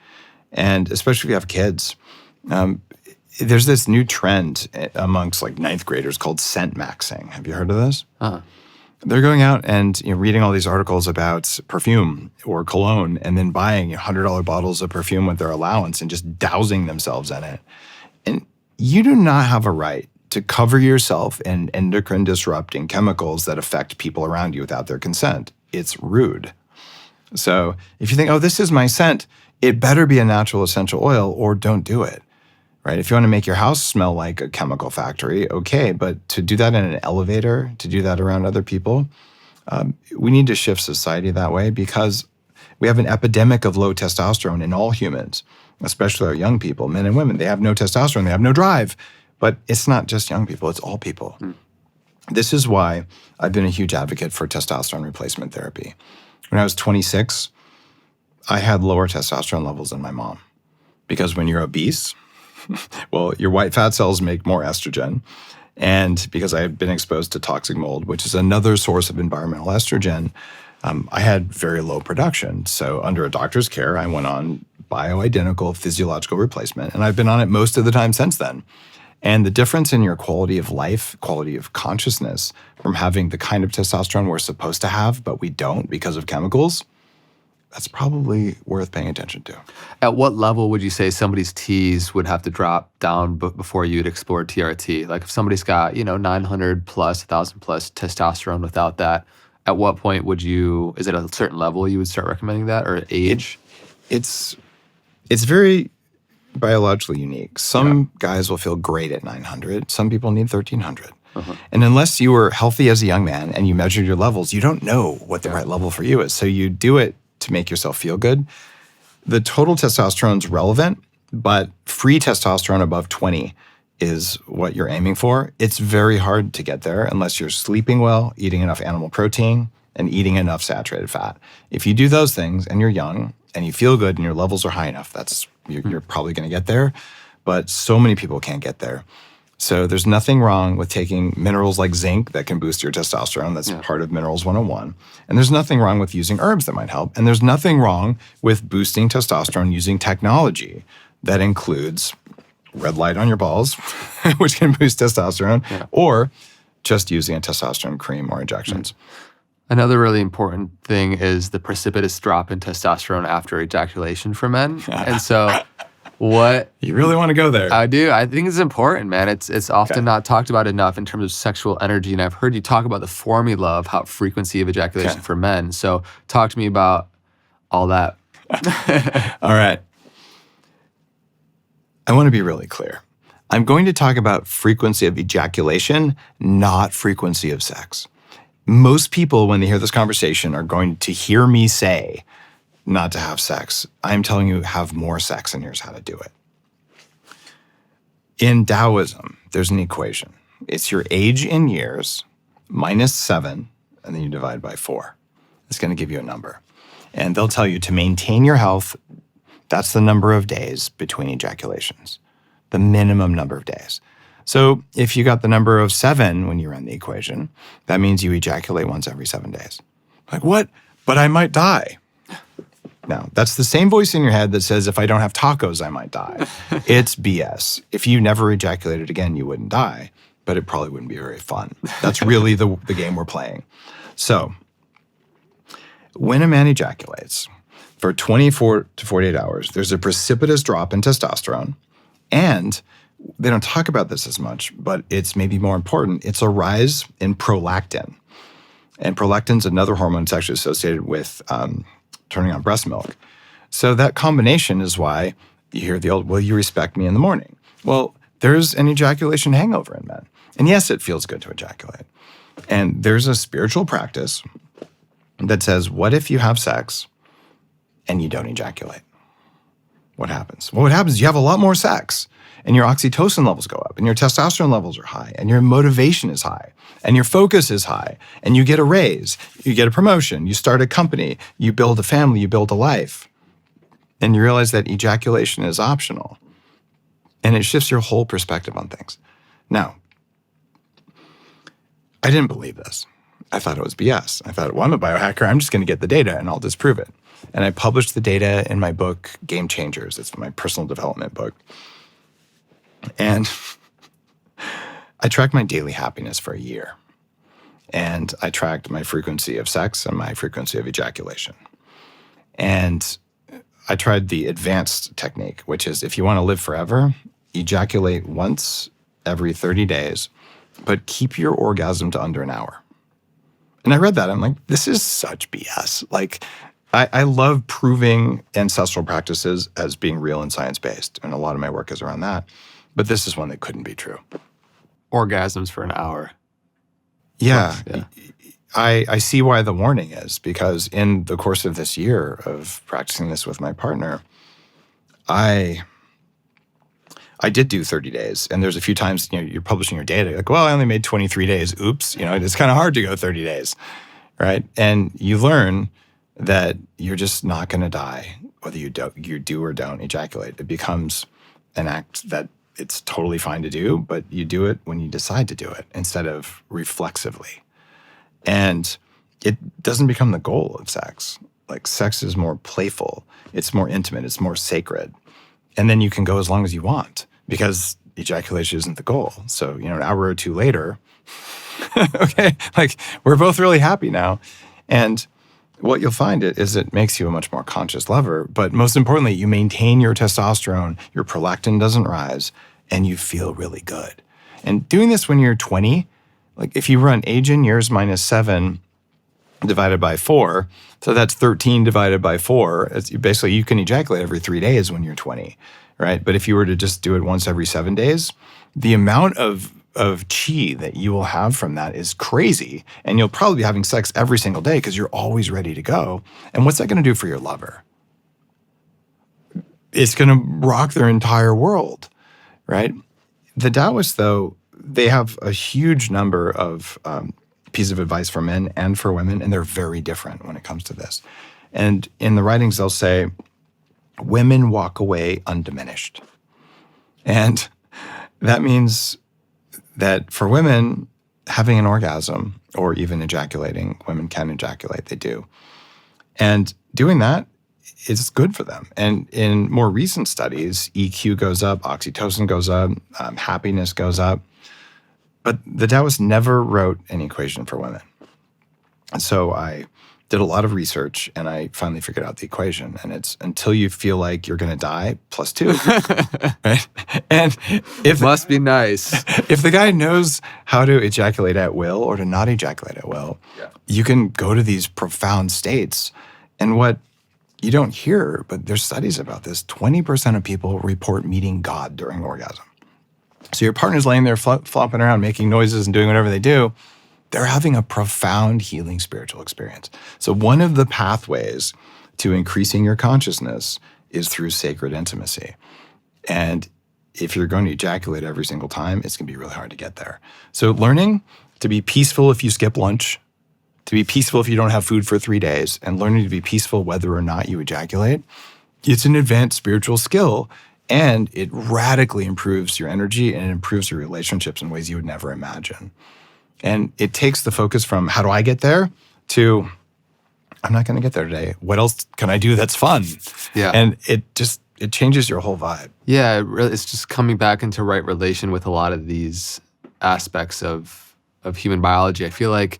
And especially if you have kids, there's this new trend amongst 9th graders called scent maxing. Have you heard of this? Uh-huh. They're going out and reading all these articles about perfume or cologne and then buying $100 bottles of perfume with their allowance and just dousing themselves in it. And you do not have a right to cover yourself in endocrine disrupting chemicals that affect people around you without their consent. It's rude. So if you think, oh, this is my scent, it better be a natural essential oil or don't do it, right? If you want to make your house smell like a chemical factory, okay, but to do that in an elevator, to do that around other people, we need to shift society that way because we have an epidemic of low testosterone in all humans, especially our young people, men and women. They have no testosterone, they have no drive, but it's not just young people, it's all people. This is why I've been a huge advocate for testosterone replacement therapy. When I was 26, I had lower testosterone levels than my mom. Because when you're obese, well, your white fat cells make more estrogen. And because I had been exposed to toxic mold, which is another source of environmental estrogen, I had very low production. So under a doctor's care, I went on bioidentical physiological replacement. And I've been on it most of the time since then. And the difference in your quality of life, quality of consciousness from having the kind of testosterone we're supposed to have, but we don't because of chemicals, that's probably worth paying attention to. At what level would you say somebody's T's would have to drop down before you'd explore TRT? Like if somebody's got, 900 plus, 1,000 plus testosterone without that, at what point would you, is it a certain level you would start recommending that, or age? It's very biologically unique. Some guys will feel great at 900. Some people need 1,300. And unless you were healthy as a young man and you measured your levels, you don't know what the right level for you is. So you do it to make yourself feel good. The total testosterone is relevant, but free testosterone above 20 is what you're aiming for. It's very hard to get there unless you're sleeping well, eating enough animal protein, and eating enough saturated fat. If you do those things and you're young and you feel good and your levels are high enough, you're probably going to get there. But so many people can't get there. So there's nothing wrong with taking minerals like zinc that can boost your testosterone. That's part of Minerals 101. And there's nothing wrong with using herbs that might help. And there's nothing wrong with boosting testosterone using technology that includes red light on your balls, which can boost testosterone, or just using a testosterone cream or injections. Another really important thing is the precipitous drop in testosterone after ejaculation for men. And so what... You really want to go there. I do. I think it's important, man. It's often not talked about enough in terms of sexual energy. And I've heard you talk about the formula of how frequency of ejaculation for men. So talk to me about all that. All right. I want to be really clear. I'm going to talk about frequency of ejaculation, not frequency of sex. Most people, when they hear this conversation, are going to hear me say not to have sex. I'm telling you, have more sex, and here's how to do it. In Taoism, there's an equation. It's your age in years minus 7, and then you divide by 4. It's going to give you a number. And they'll tell you to maintain your health, that's the number of days between ejaculations, the minimum number of days. So if you got the number of 7 when you run the equation, that means you ejaculate once every 7 days. Like, what? But I might die. No, that's the same voice in your head that says, if I don't have tacos, I might die. It's BS. If you never ejaculated again, you wouldn't die, but it probably wouldn't be very fun. That's really the game we're playing. So when a man ejaculates, for 24 to 48 hours, there's a precipitous drop in testosterone, and they don't talk about this as much, but it's maybe more important. It's a rise in prolactin. And prolactin's another hormone that's actually associated with turning on breast milk. So that combination is why you hear the old, will you respect me in the morning? Well, there's an ejaculation hangover in men. And yes, it feels good to ejaculate. And there's a spiritual practice that says, what if you have sex and you don't ejaculate? What happens? Well, what happens is you have a lot more sex, and your oxytocin levels go up, and your testosterone levels are high, and your motivation is high, and your focus is high, and you get a raise, you get a promotion, you start a company, you build a family, you build a life, and you realize that ejaculation is optional, and it shifts your whole perspective on things. Now, I didn't believe this. I thought it was BS. I thought, well, I'm a biohacker. I'm just going to get the data, and I'll disprove it. And I published the data in my book, Game Changers. It's my personal development book. And I tracked my daily happiness for a year. And I tracked my frequency of sex and my frequency of ejaculation. And I tried the advanced technique, which is if you want to live forever, ejaculate once every 30 days, but keep your orgasm to under an hour. And I read that. I'm like, this is such BS. Like, I love proving ancestral practices as being real and science-based. And a lot of my work is around that. But this is one that couldn't be true. Orgasms for an hour. Yeah. I see why the warning is, because in the course of this year of practicing this with my partner, I did do 30 days. And there's a few times, you're publishing your data, like, well, I only made 23 days. Oops. It's kind of hard to go 30 days, right? And you learn that you're just not going to die, whether you do or don't ejaculate. It becomes an act that it's totally fine to do, but you do it when you decide to do it instead of reflexively. And it doesn't become the goal of sex. Like, sex is more playful. It's more intimate. It's more sacred. And then you can go as long as you want, because ejaculation isn't the goal. So, an hour or two later, okay, like we're both really happy now. And what you'll find is it makes you a much more conscious lover. But most importantly, you maintain your testosterone, your prolactin doesn't rise, and you feel really good. And doing this when you're 20, like if you run age in years minus 7 divided by 4, so that's 13 divided by 4. It's basically, you can ejaculate every 3 days when you're 20, right? But if you were to just do it once every 7 days, the amount of chi that you will have from that is crazy. And you'll probably be having sex every single day because you're always ready to go. And what's that going to do for your lover? It's going to rock their entire world, right? The Taoists, though, they have a huge number of pieces of advice for men and for women, and they're very different when it comes to this. And in the writings, they'll say, women walk away undiminished. And that means that for women, having an orgasm or even ejaculating, women can ejaculate, they do. And doing that is good for them. And in more recent studies, EQ goes up, oxytocin goes up, happiness goes up. But the Taoists never wrote an equation for women. And so I did a lot of research and I finally figured out the equation. And it's until you feel like you're going to die plus 2. Right? And if Must be nice. If the guy knows how to ejaculate at will or to not ejaculate at will, you can go to these profound states. And what you don't hear, but there's studies about this, 20% of people report meeting God during orgasm. So your partner's laying there flopping around, making noises and doing whatever they do. They're having a profound healing spiritual experience. So one of the pathways to increasing your consciousness is through sacred intimacy. And if you're going to ejaculate every single time, it's going to be really hard to get there. So learning to be peaceful if you skip lunch, to be peaceful if you don't have food for 3 days, and learning to be peaceful whether or not you ejaculate, it's an advanced spiritual skill, and it radically improves your energy and it improves your relationships in ways you would never imagine. And it takes the focus from how do I get there to I'm not going to get there today. What else can I do that's fun? Yeah. And it changes your whole vibe. Yeah, it's just coming back into right relation with a lot of these aspects of human biology. I feel like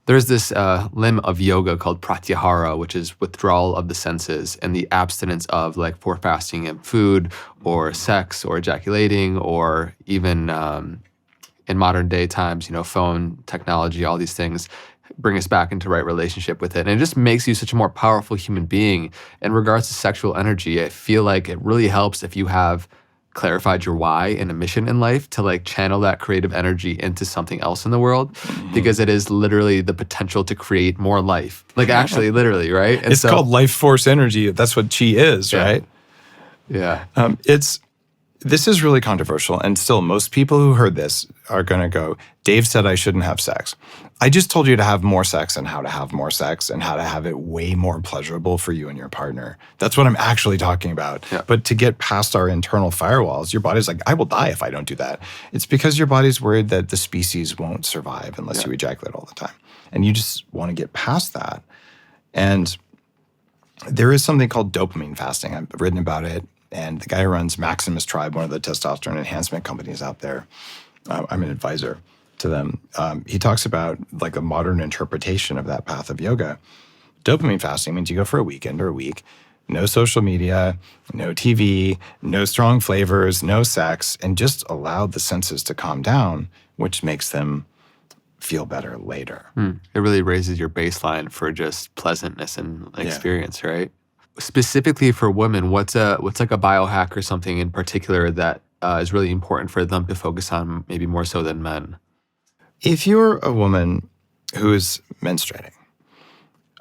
there's this limb of yoga called pratyahara, which is withdrawal of the senses and the abstinence of for fasting and food or sex or ejaculating or even in modern day times, phone technology, all these things bring us back into right relationship with it. And it just makes you such a more powerful human being. In regards to sexual energy, I feel like it really helps if you have clarified your why and a mission in life to channel that creative energy into something else in the world, because it is literally the potential to create more life. Actually, literally, right? And it's called life force energy. That's what chi is, right? Yeah. This is really controversial, and still most people who heard this are going to go, Dave said I shouldn't have sex. I just told you to have more sex and how to have more sex and how to have it way more pleasurable for you and your partner. That's what I'm actually talking about. Yeah. But to get past our internal firewalls, your body's like, I will die if I don't do that. It's because your body's worried that the species won't survive unless you ejaculate all the time. And you just want to get past that. And there is something called dopamine fasting. I've written about it. And the guy who runs Maximus Tribe, one of the testosterone enhancement companies out there, I'm an advisor to them. He talks about a modern interpretation of that path of yoga. Dopamine fasting means you go for a weekend or a week, no social media, no TV, no strong flavors, no sex, and just allow the senses to calm down, which makes them feel better later. It really raises your baseline for just pleasantness and experience, right? Specifically for women, what's a biohack or something in particular that is really important for them to focus on, maybe more so than men? If you're a woman who is menstruating,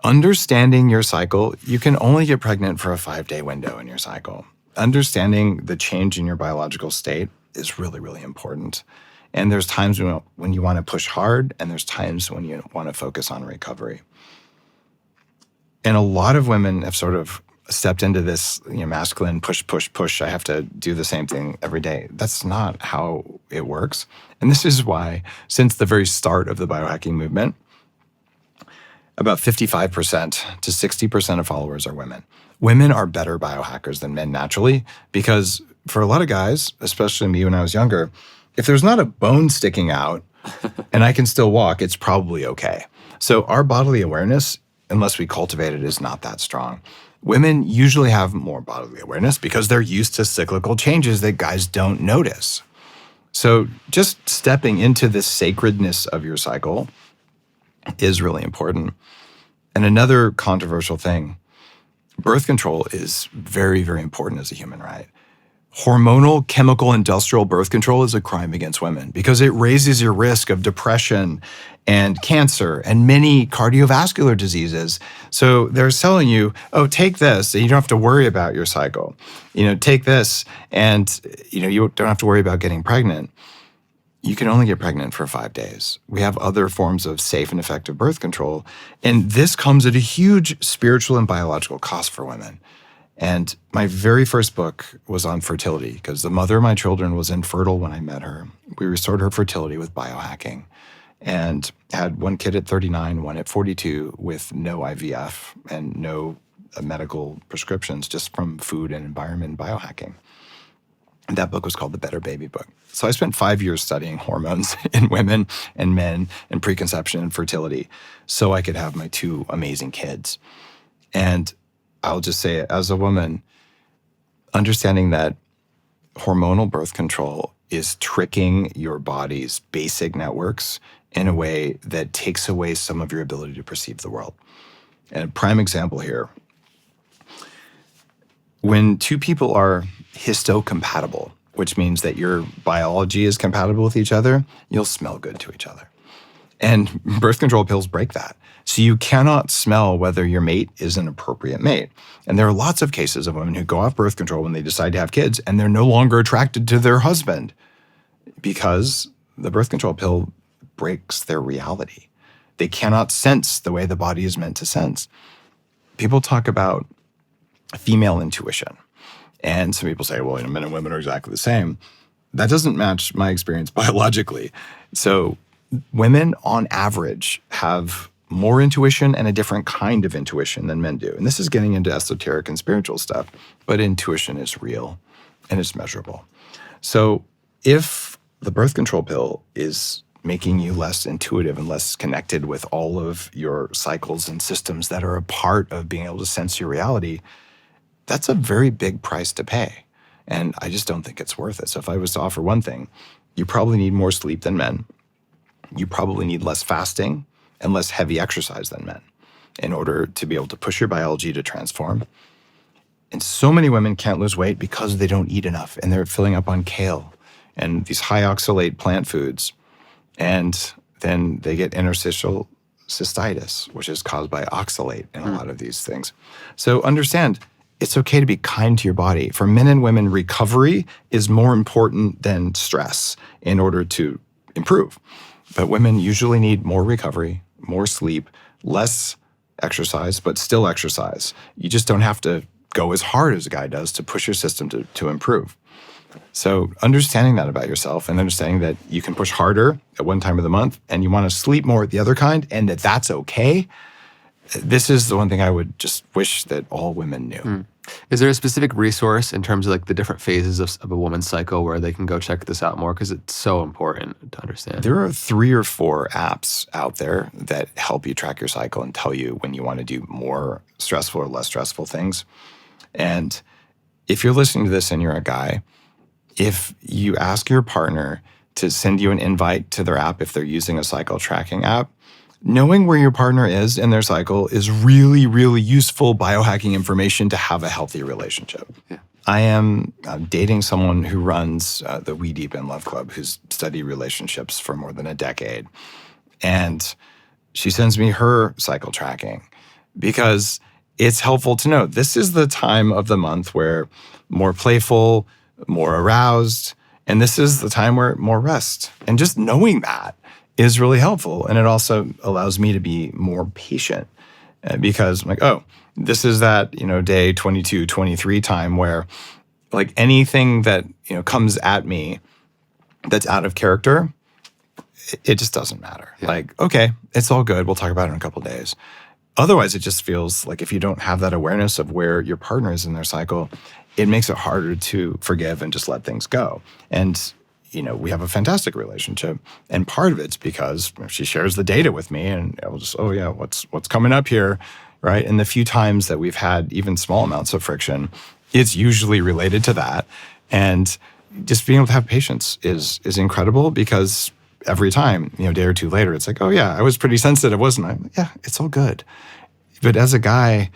understanding your cycle, you can only get pregnant for a 5-day window in your cycle. Understanding the change in your biological state is really, really important. And there's times when you want to push hard, and there's times when you want to focus on recovery. And a lot of women have sort of stepped into this masculine push. I have to do the same thing every day. That's not how it works. And this is why, since the very start of the biohacking movement, about 55% to 60% of followers are women. Women are better biohackers than men naturally because for a lot of guys, especially me when I was younger, if there's not a bone sticking out and I can still walk, it's probably okay. So our bodily awareness, unless we cultivate it, is not that strong. Women usually have more bodily awareness because they're used to cyclical changes that guys don't notice. So just stepping into the sacredness of your cycle is really important. And another controversial thing, birth control is very, very important as a human right. Hormonal, chemical, industrial birth control is a crime against women because it raises your risk of depression and cancer and many cardiovascular diseases. So they're telling you, oh, take this and you don't have to worry about your cycle. Take this and you don't have to worry about getting pregnant. You can only get pregnant for 5 days. We have other forms of safe and effective birth control. And this comes at a huge spiritual and biological cost for women. And my very first book was on fertility because the mother of my children was infertile when I met her. We restored her fertility with biohacking and had one kid at 39, one at 42 with no IVF and no medical prescriptions, just from food and environment and biohacking. And that book was called The Better Baby Book. So I spent 5 years studying hormones in women and men and preconception and fertility so I could have my 2 amazing kids. And I'll just say it, as a woman, understanding that hormonal birth control is tricking your body's basic networks in a way that takes away some of your ability to perceive the world. And a prime example here, when 2 people are histocompatible, which means that your biology is compatible with each other, you'll smell good to each other. And birth control pills break that. So you cannot smell whether your mate is an appropriate mate. And there are lots of cases of women who go off birth control when they decide to have kids and they're no longer attracted to their husband because the birth control pill breaks their reality. They cannot sense the way the body is meant to sense. People talk about female intuition. And some people say, well, men and women are exactly the same. That doesn't match my experience biologically. So women on average have more intuition and a different kind of intuition than men do. And this is getting into esoteric and spiritual stuff, but intuition is real and it's measurable. So if the birth control pill is making you less intuitive and less connected with all of your cycles and systems that are a part of being able to sense your reality, that's a very big price to pay. And I just don't think it's worth it. So if I was to offer one thing, you probably need more sleep than men. You probably need less fasting and less heavy exercise than men in order to be able to push your biology to transform. And so many women can't lose weight because they don't eat enough and they're filling up on kale and these high oxalate plant foods. And then they get interstitial cystitis, which is caused by oxalate in a lot of these things. So understand, it's okay to be kind to your body. For men and women, recovery is more important than stress in order to improve. But women usually need more recovery, more sleep, less exercise, but still exercise. You just don't have to go as hard as a guy does to push your system to improve. So understanding that about yourself and understanding that you can push harder at one time of the month and you want to sleep more at the other kind and that that's okay, this is the one thing I would just wish that all women knew. Is there a specific resource in terms of like the different phases of a woman's cycle where they can go check this out more? Because it's so important to understand. There are 3 or 4 apps out there that help you track your cycle and tell you when you want to do more stressful or less stressful things. And if you're listening to this and you're a guy, if you ask your partner to send you an invite to their app if they're using a cycle tracking app, knowing where your partner is in their cycle is really, really useful biohacking information to have a healthy relationship. Yeah. I am dating someone who runs the We Deep in Love Club, who's studied relationships for more than a decade. And she sends me her cycle tracking because it's helpful to know this is the time of the month where more playful, more aroused, and this is the time where more rest. And just knowing that is really helpful. And it also allows me to be more patient because I'm like, oh, this is that, day 22, 23 time where like anything that, comes at me that's out of character, it just doesn't matter. Yeah. Like, okay, it's all good. We'll talk about it in a couple of days. Otherwise, it just feels like if you don't have that awareness of where your partner is in their cycle, it makes it harder to forgive and just let things go. And, we have a fantastic relationship. And part of it's because she shares the data with me and I'll just, oh yeah, what's coming up here, right? And the few times that we've had even small amounts of friction, it's usually related to that. And just being able to have patience is incredible because every time, a day or two later, it's like, oh yeah, I was pretty sensitive, wasn't I? Yeah, it's all good. But as a guy,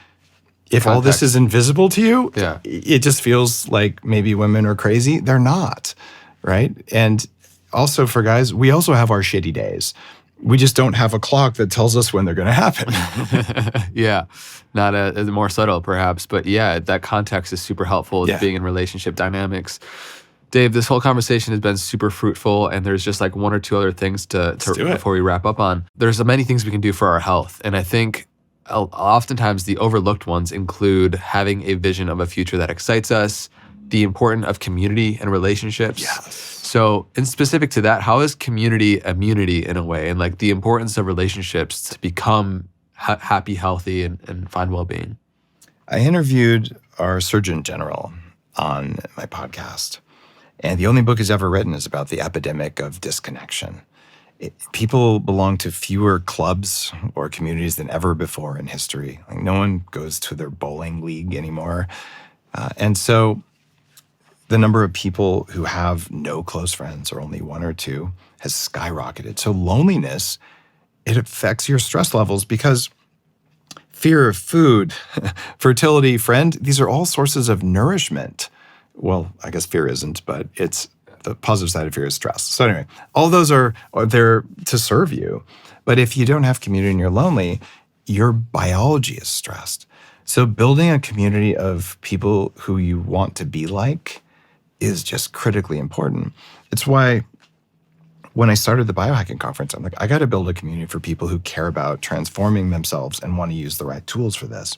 if all this is invisible to you, it just feels like maybe women are crazy. They're not, right? And also for guys, we also have our shitty days. We just don't have a clock that tells us when they're going to happen. Yeah, not a more subtle perhaps, but yeah, that context is super helpful with being in relationship dynamics. Dave, this whole conversation has been super fruitful, and there's just like one or two other things to before we wrap up on. There's many things we can do for our health, and I think oftentimes the overlooked ones include having a vision of a future that excites us, the importance of community and relationships. Yes. So in specific to that, how is community immunity in a way, and like the importance of relationships to become happy, healthy, and find well-being? I interviewed our Surgeon General on my podcast, and the only book he's ever written is about the epidemic of disconnection. People belong to fewer clubs or communities than ever before in history. Like no one goes to their bowling league anymore. And so the number of people who have no close friends or only one or two has skyrocketed. So loneliness, it affects your stress levels because fear of food, fertility, friend, these are all sources of nourishment. Well, I guess fear isn't, but it's the positive side of fear is stress. So anyway, all those are there to serve you. But if you don't have community and you're lonely, your biology is stressed. So building a community of people who you want to be like is just critically important. It's why when I started the Biohacking Conference, I'm like, I got to build a community for people who care about transforming themselves and want to use the right tools for this,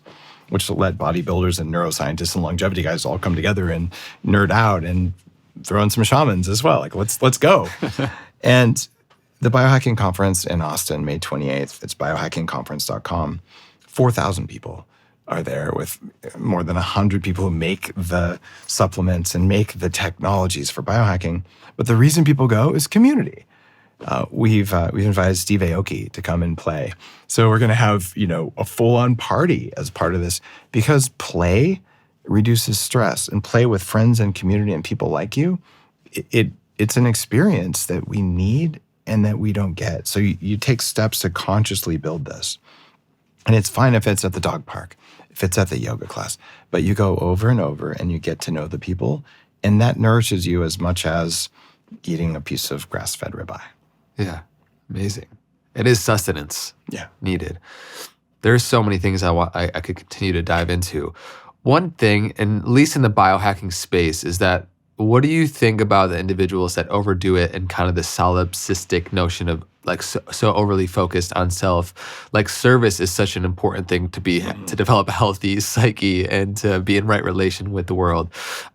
which will let bodybuilders and neuroscientists and longevity guys all come together and nerd out and throw in some shamans as well. Like, let's go. And the Biohacking Conference in Austin, May 28th, it's biohackingconference.com. 4,000 people are there with more than 100 people who make the supplements and make the technologies for biohacking. But the reason people go is community. We've invited Steve Aoki to come and play. So we're going to have, a full-on party as part of this because play reduces stress, and play with friends and community and people like you, it's an experience that we need and that we don't get. So you take steps to consciously build this. And it's fine if it's at the dog park, if it's at the yoga class, but you go over and over and you get to know the people, and that nourishes you as much as eating a piece of grass-fed ribeye. Yeah, amazing. It is sustenance needed. There's so many things I could continue to dive into. One thing, and at least in the biohacking space, is that what do you think about the individuals that overdo it and kind of the solipsistic notion of like so overly focused on self? Like service is such an important thing to develop a healthy psyche and to be in right relation with the world.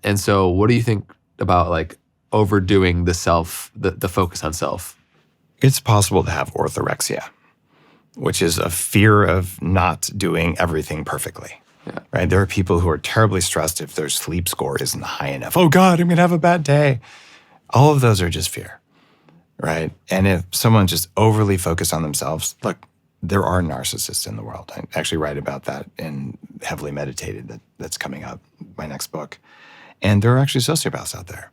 And so what do you think about like overdoing the self, the focus on self? It's possible to have orthorexia, which is a fear of not doing everything perfectly. Yeah. Right? There are people who are terribly stressed if their sleep score isn't high enough. Oh God, I'm going to have a bad day. All of those are just fear, right? And if someone's just overly focused on themselves, look, there are narcissists in the world. I actually write about that in Heavily Meditated that's coming up, my next book. And there are actually sociopaths out there.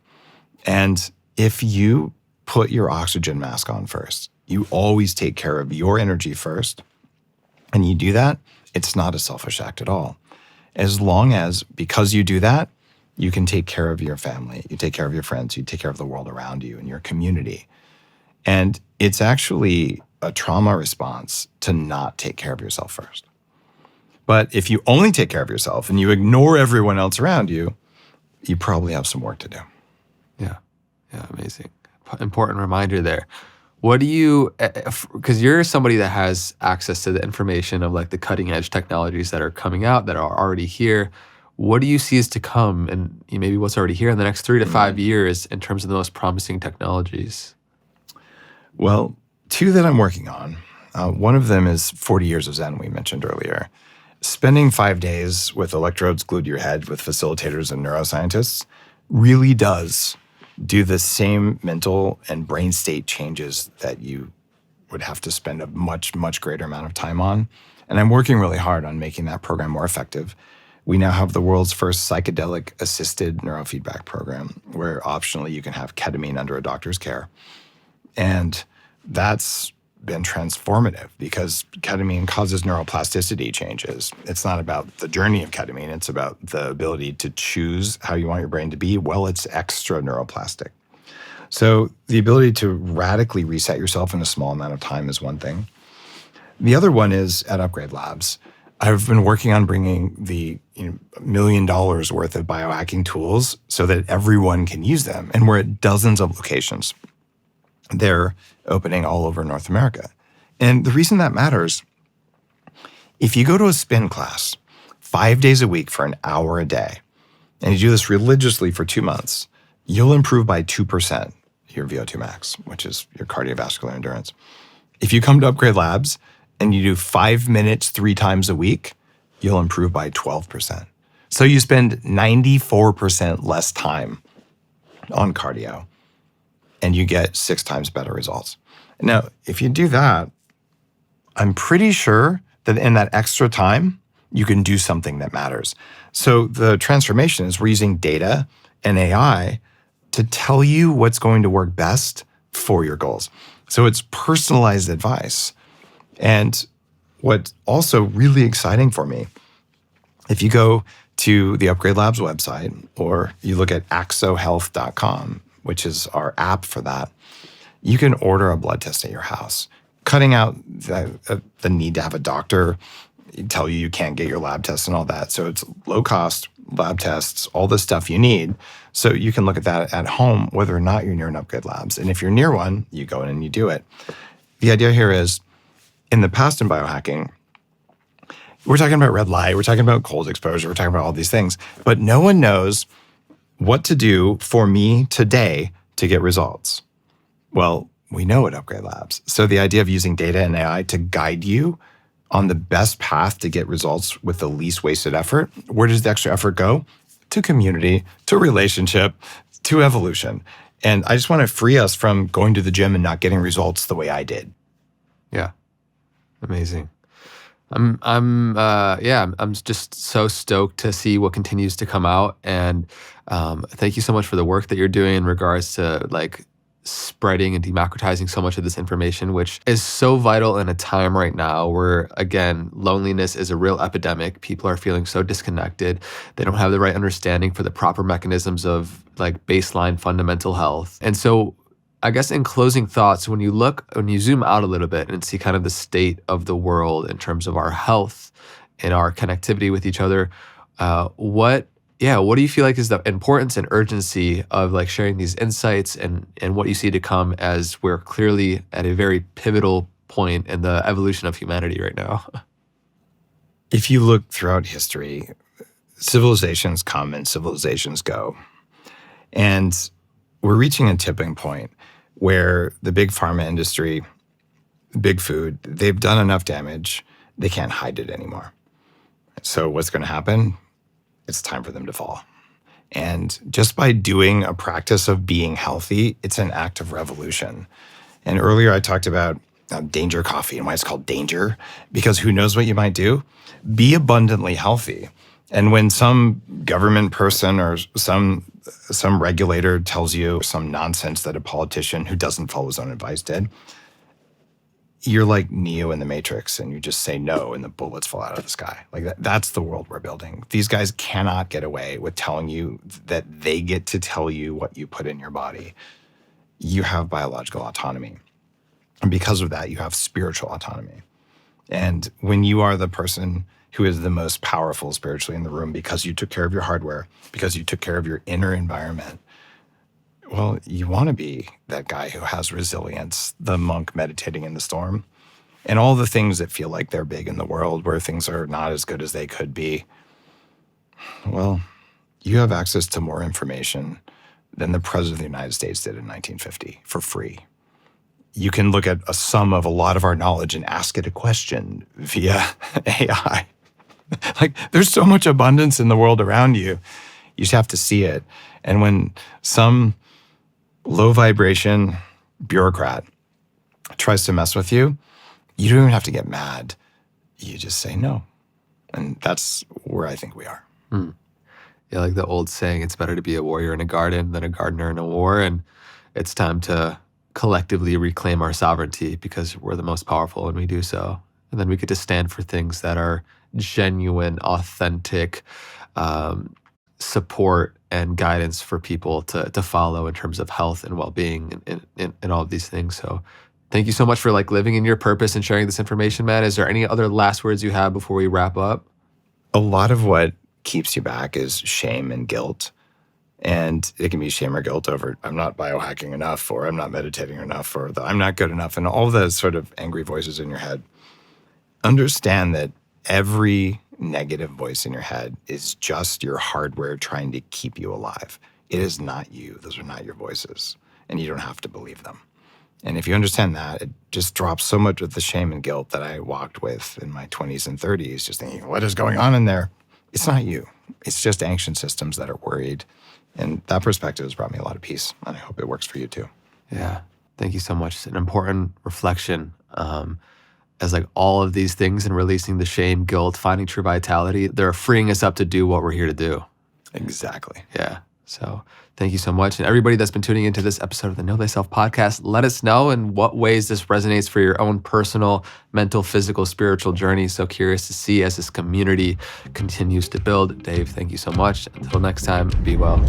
And if you put your oxygen mask on first, you always take care of your energy first, and you do that, it's not a selfish act at all. As long as, because you do that, you can take care of your family, you take care of your friends, you take care of the world around you and your community. And it's actually a trauma response to not take care of yourself first. But if you only take care of yourself and you ignore everyone else around you, you probably have some work to do. Yeah, amazing. Important reminder there. What do you, because you're somebody that has access to the information of like the cutting edge technologies that are coming out, that are already here. What do you see is to come, and maybe what's already here in the next 3 to 5 years in terms of the most promising technologies? Well, 2 that I'm working on. One of them is 40 years of Zen we mentioned earlier. Spending 5 days with electrodes glued to your head with facilitators and neuroscientists really does do the same mental and brain state changes that you would have to spend a much, much greater amount of time on. And I'm working really hard on making that program more effective. We now have the world's first psychedelic-assisted neurofeedback program where optionally you can have ketamine under a doctor's care. And that's been transformative because ketamine causes neuroplasticity changes. It's not about the journey of ketamine. It's about the ability to choose how you want your brain to be. Well, it's extra neuroplastic. So the ability to radically reset yourself in a small amount of time is one thing. The other one is at Upgrade Labs. I've been working on bringing the $1 million worth of biohacking tools so that everyone can use them. And we're at dozens of locations. They're opening all over North America. And the reason that matters, if you go to a spin class 5 days a week for an hour a day, and you do this religiously for 2 months, you'll improve by 2% your VO2 max, which is your cardiovascular endurance. If you come to Upgrade Labs and you do 5 minutes 3 times a week, you'll improve by 12%. So you spend 94% less time on cardio and you get 6 times better results. Now, if you do that, I'm pretty sure that in that extra time, you can do something that matters. So the transformation is we're using data and AI to tell you what's going to work best for your goals. So it's personalized advice. And what's also really exciting for me, if you go to the Upgrade Labs website or you look at axohealth.com, which is our app for that, you can order a blood test at your house, cutting out the need to have a doctor tell you can't get your lab tests and all that. So it's low cost lab tests, all the stuff you need. So you can look at that at home, whether or not you're near an Upgrade Labs. And if you're near one, you go in and you do it. The idea here is, in the past in biohacking, we're talking about red light, we're talking about cold exposure, we're talking about all these things, but no one knows what to do for me today to get results. Well, we know at Upgrade Labs. So the idea of using data and AI to guide you on the best path to get results with the least wasted effort, where does the extra effort go? To community, to relationship, to evolution. And I just want to free us from going to the gym and not getting results the way I did. Yeah. Amazing. I'm just so stoked to see what continues to come out. And thank you so much for the work that you're doing in regards to like spreading and democratizing so much of this information, which is so vital in a time right now where, again, loneliness is a real epidemic. People are feeling so disconnected. They don't have the right understanding for the proper mechanisms of like baseline fundamental health. And so I guess in closing thoughts, when you zoom out a little bit and see kind of the state of the world in terms of our health and our connectivity with each other, what do you feel like is the importance and urgency of like sharing these insights and what you see to come as we're clearly at a very pivotal point in the evolution of humanity right now? If you look throughout history, civilizations come and civilizations go. And we're reaching a tipping point where the big pharma industry, big food, they've done enough damage, they can't hide it anymore. So what's going to happen? It's time for them to fall. And just by doing a practice of being healthy, it's an act of revolution. And earlier I talked about danger coffee and why it's called danger, because who knows what you might do? Be abundantly healthy. And when some government person or some regulator tells you some nonsense that a politician who doesn't follow his own advice did, you're like Neo in the Matrix and you just say no and the bullets fall out of the sky. Like that's the world we're building. These guys cannot get away with telling you that they get to tell you what you put in your body. You have biological autonomy. And because of that, you have spiritual autonomy. And when you are the person who is the most powerful spiritually in the room because you took care of your hardware, because you took care of your inner environment, well, you want to be that guy who has resilience, the monk meditating in the storm, and all the things that feel like they're big in the world where things are not as good as they could be. Well, you have access to more information than the President of the United States did in 1950 for free. you can look at a sum of a lot of our knowledge and ask it a question via AI. Like, there's so much abundance in the world around you. You just have to see it. And when some low vibration bureaucrat tries to mess with you, you don't even have to get mad. You just say no. And that's where I think we are. Yeah, like the old saying, it's better to be a warrior in a garden than a gardener in a war. And it's time to collectively reclaim our sovereignty, because we're the most powerful when we do so. And then we get to stand for things that are genuine, authentic support and guidance for people to follow in terms of health and well-being and all of these things. So thank you so much for like living in your purpose and sharing this information, man. Is there any other last words you have before we wrap up? A lot of what keeps you back is shame and guilt. And it can be shame or guilt over, I'm not biohacking enough, or I'm not meditating enough, or I'm not good enough, and all those sort of angry voices in your head. Understand that every negative voice in your head is just your hardware trying to keep you alive. It is not you. Those are not your voices. And you don't have to believe them. And if you understand that, it just drops so much of the shame and guilt that I walked with in my 20s and 30s, just thinking, what is going on in there? It's not you. It's just ancient systems that are worried. And that perspective has brought me a lot of peace. And I hope it works for you too. Yeah. Thank you so much. It's an important reflection. As like all of these things and releasing the shame, guilt, finding true vitality, they're freeing us up to do what we're here to do. Exactly. Yeah. So thank you so much. And everybody that's been tuning into this episode of the Know Thyself podcast, let us know in what ways this resonates for your own personal, mental, physical, spiritual journey. So curious to see as this community continues to build. Dave, thank you so much. Until next time, be well.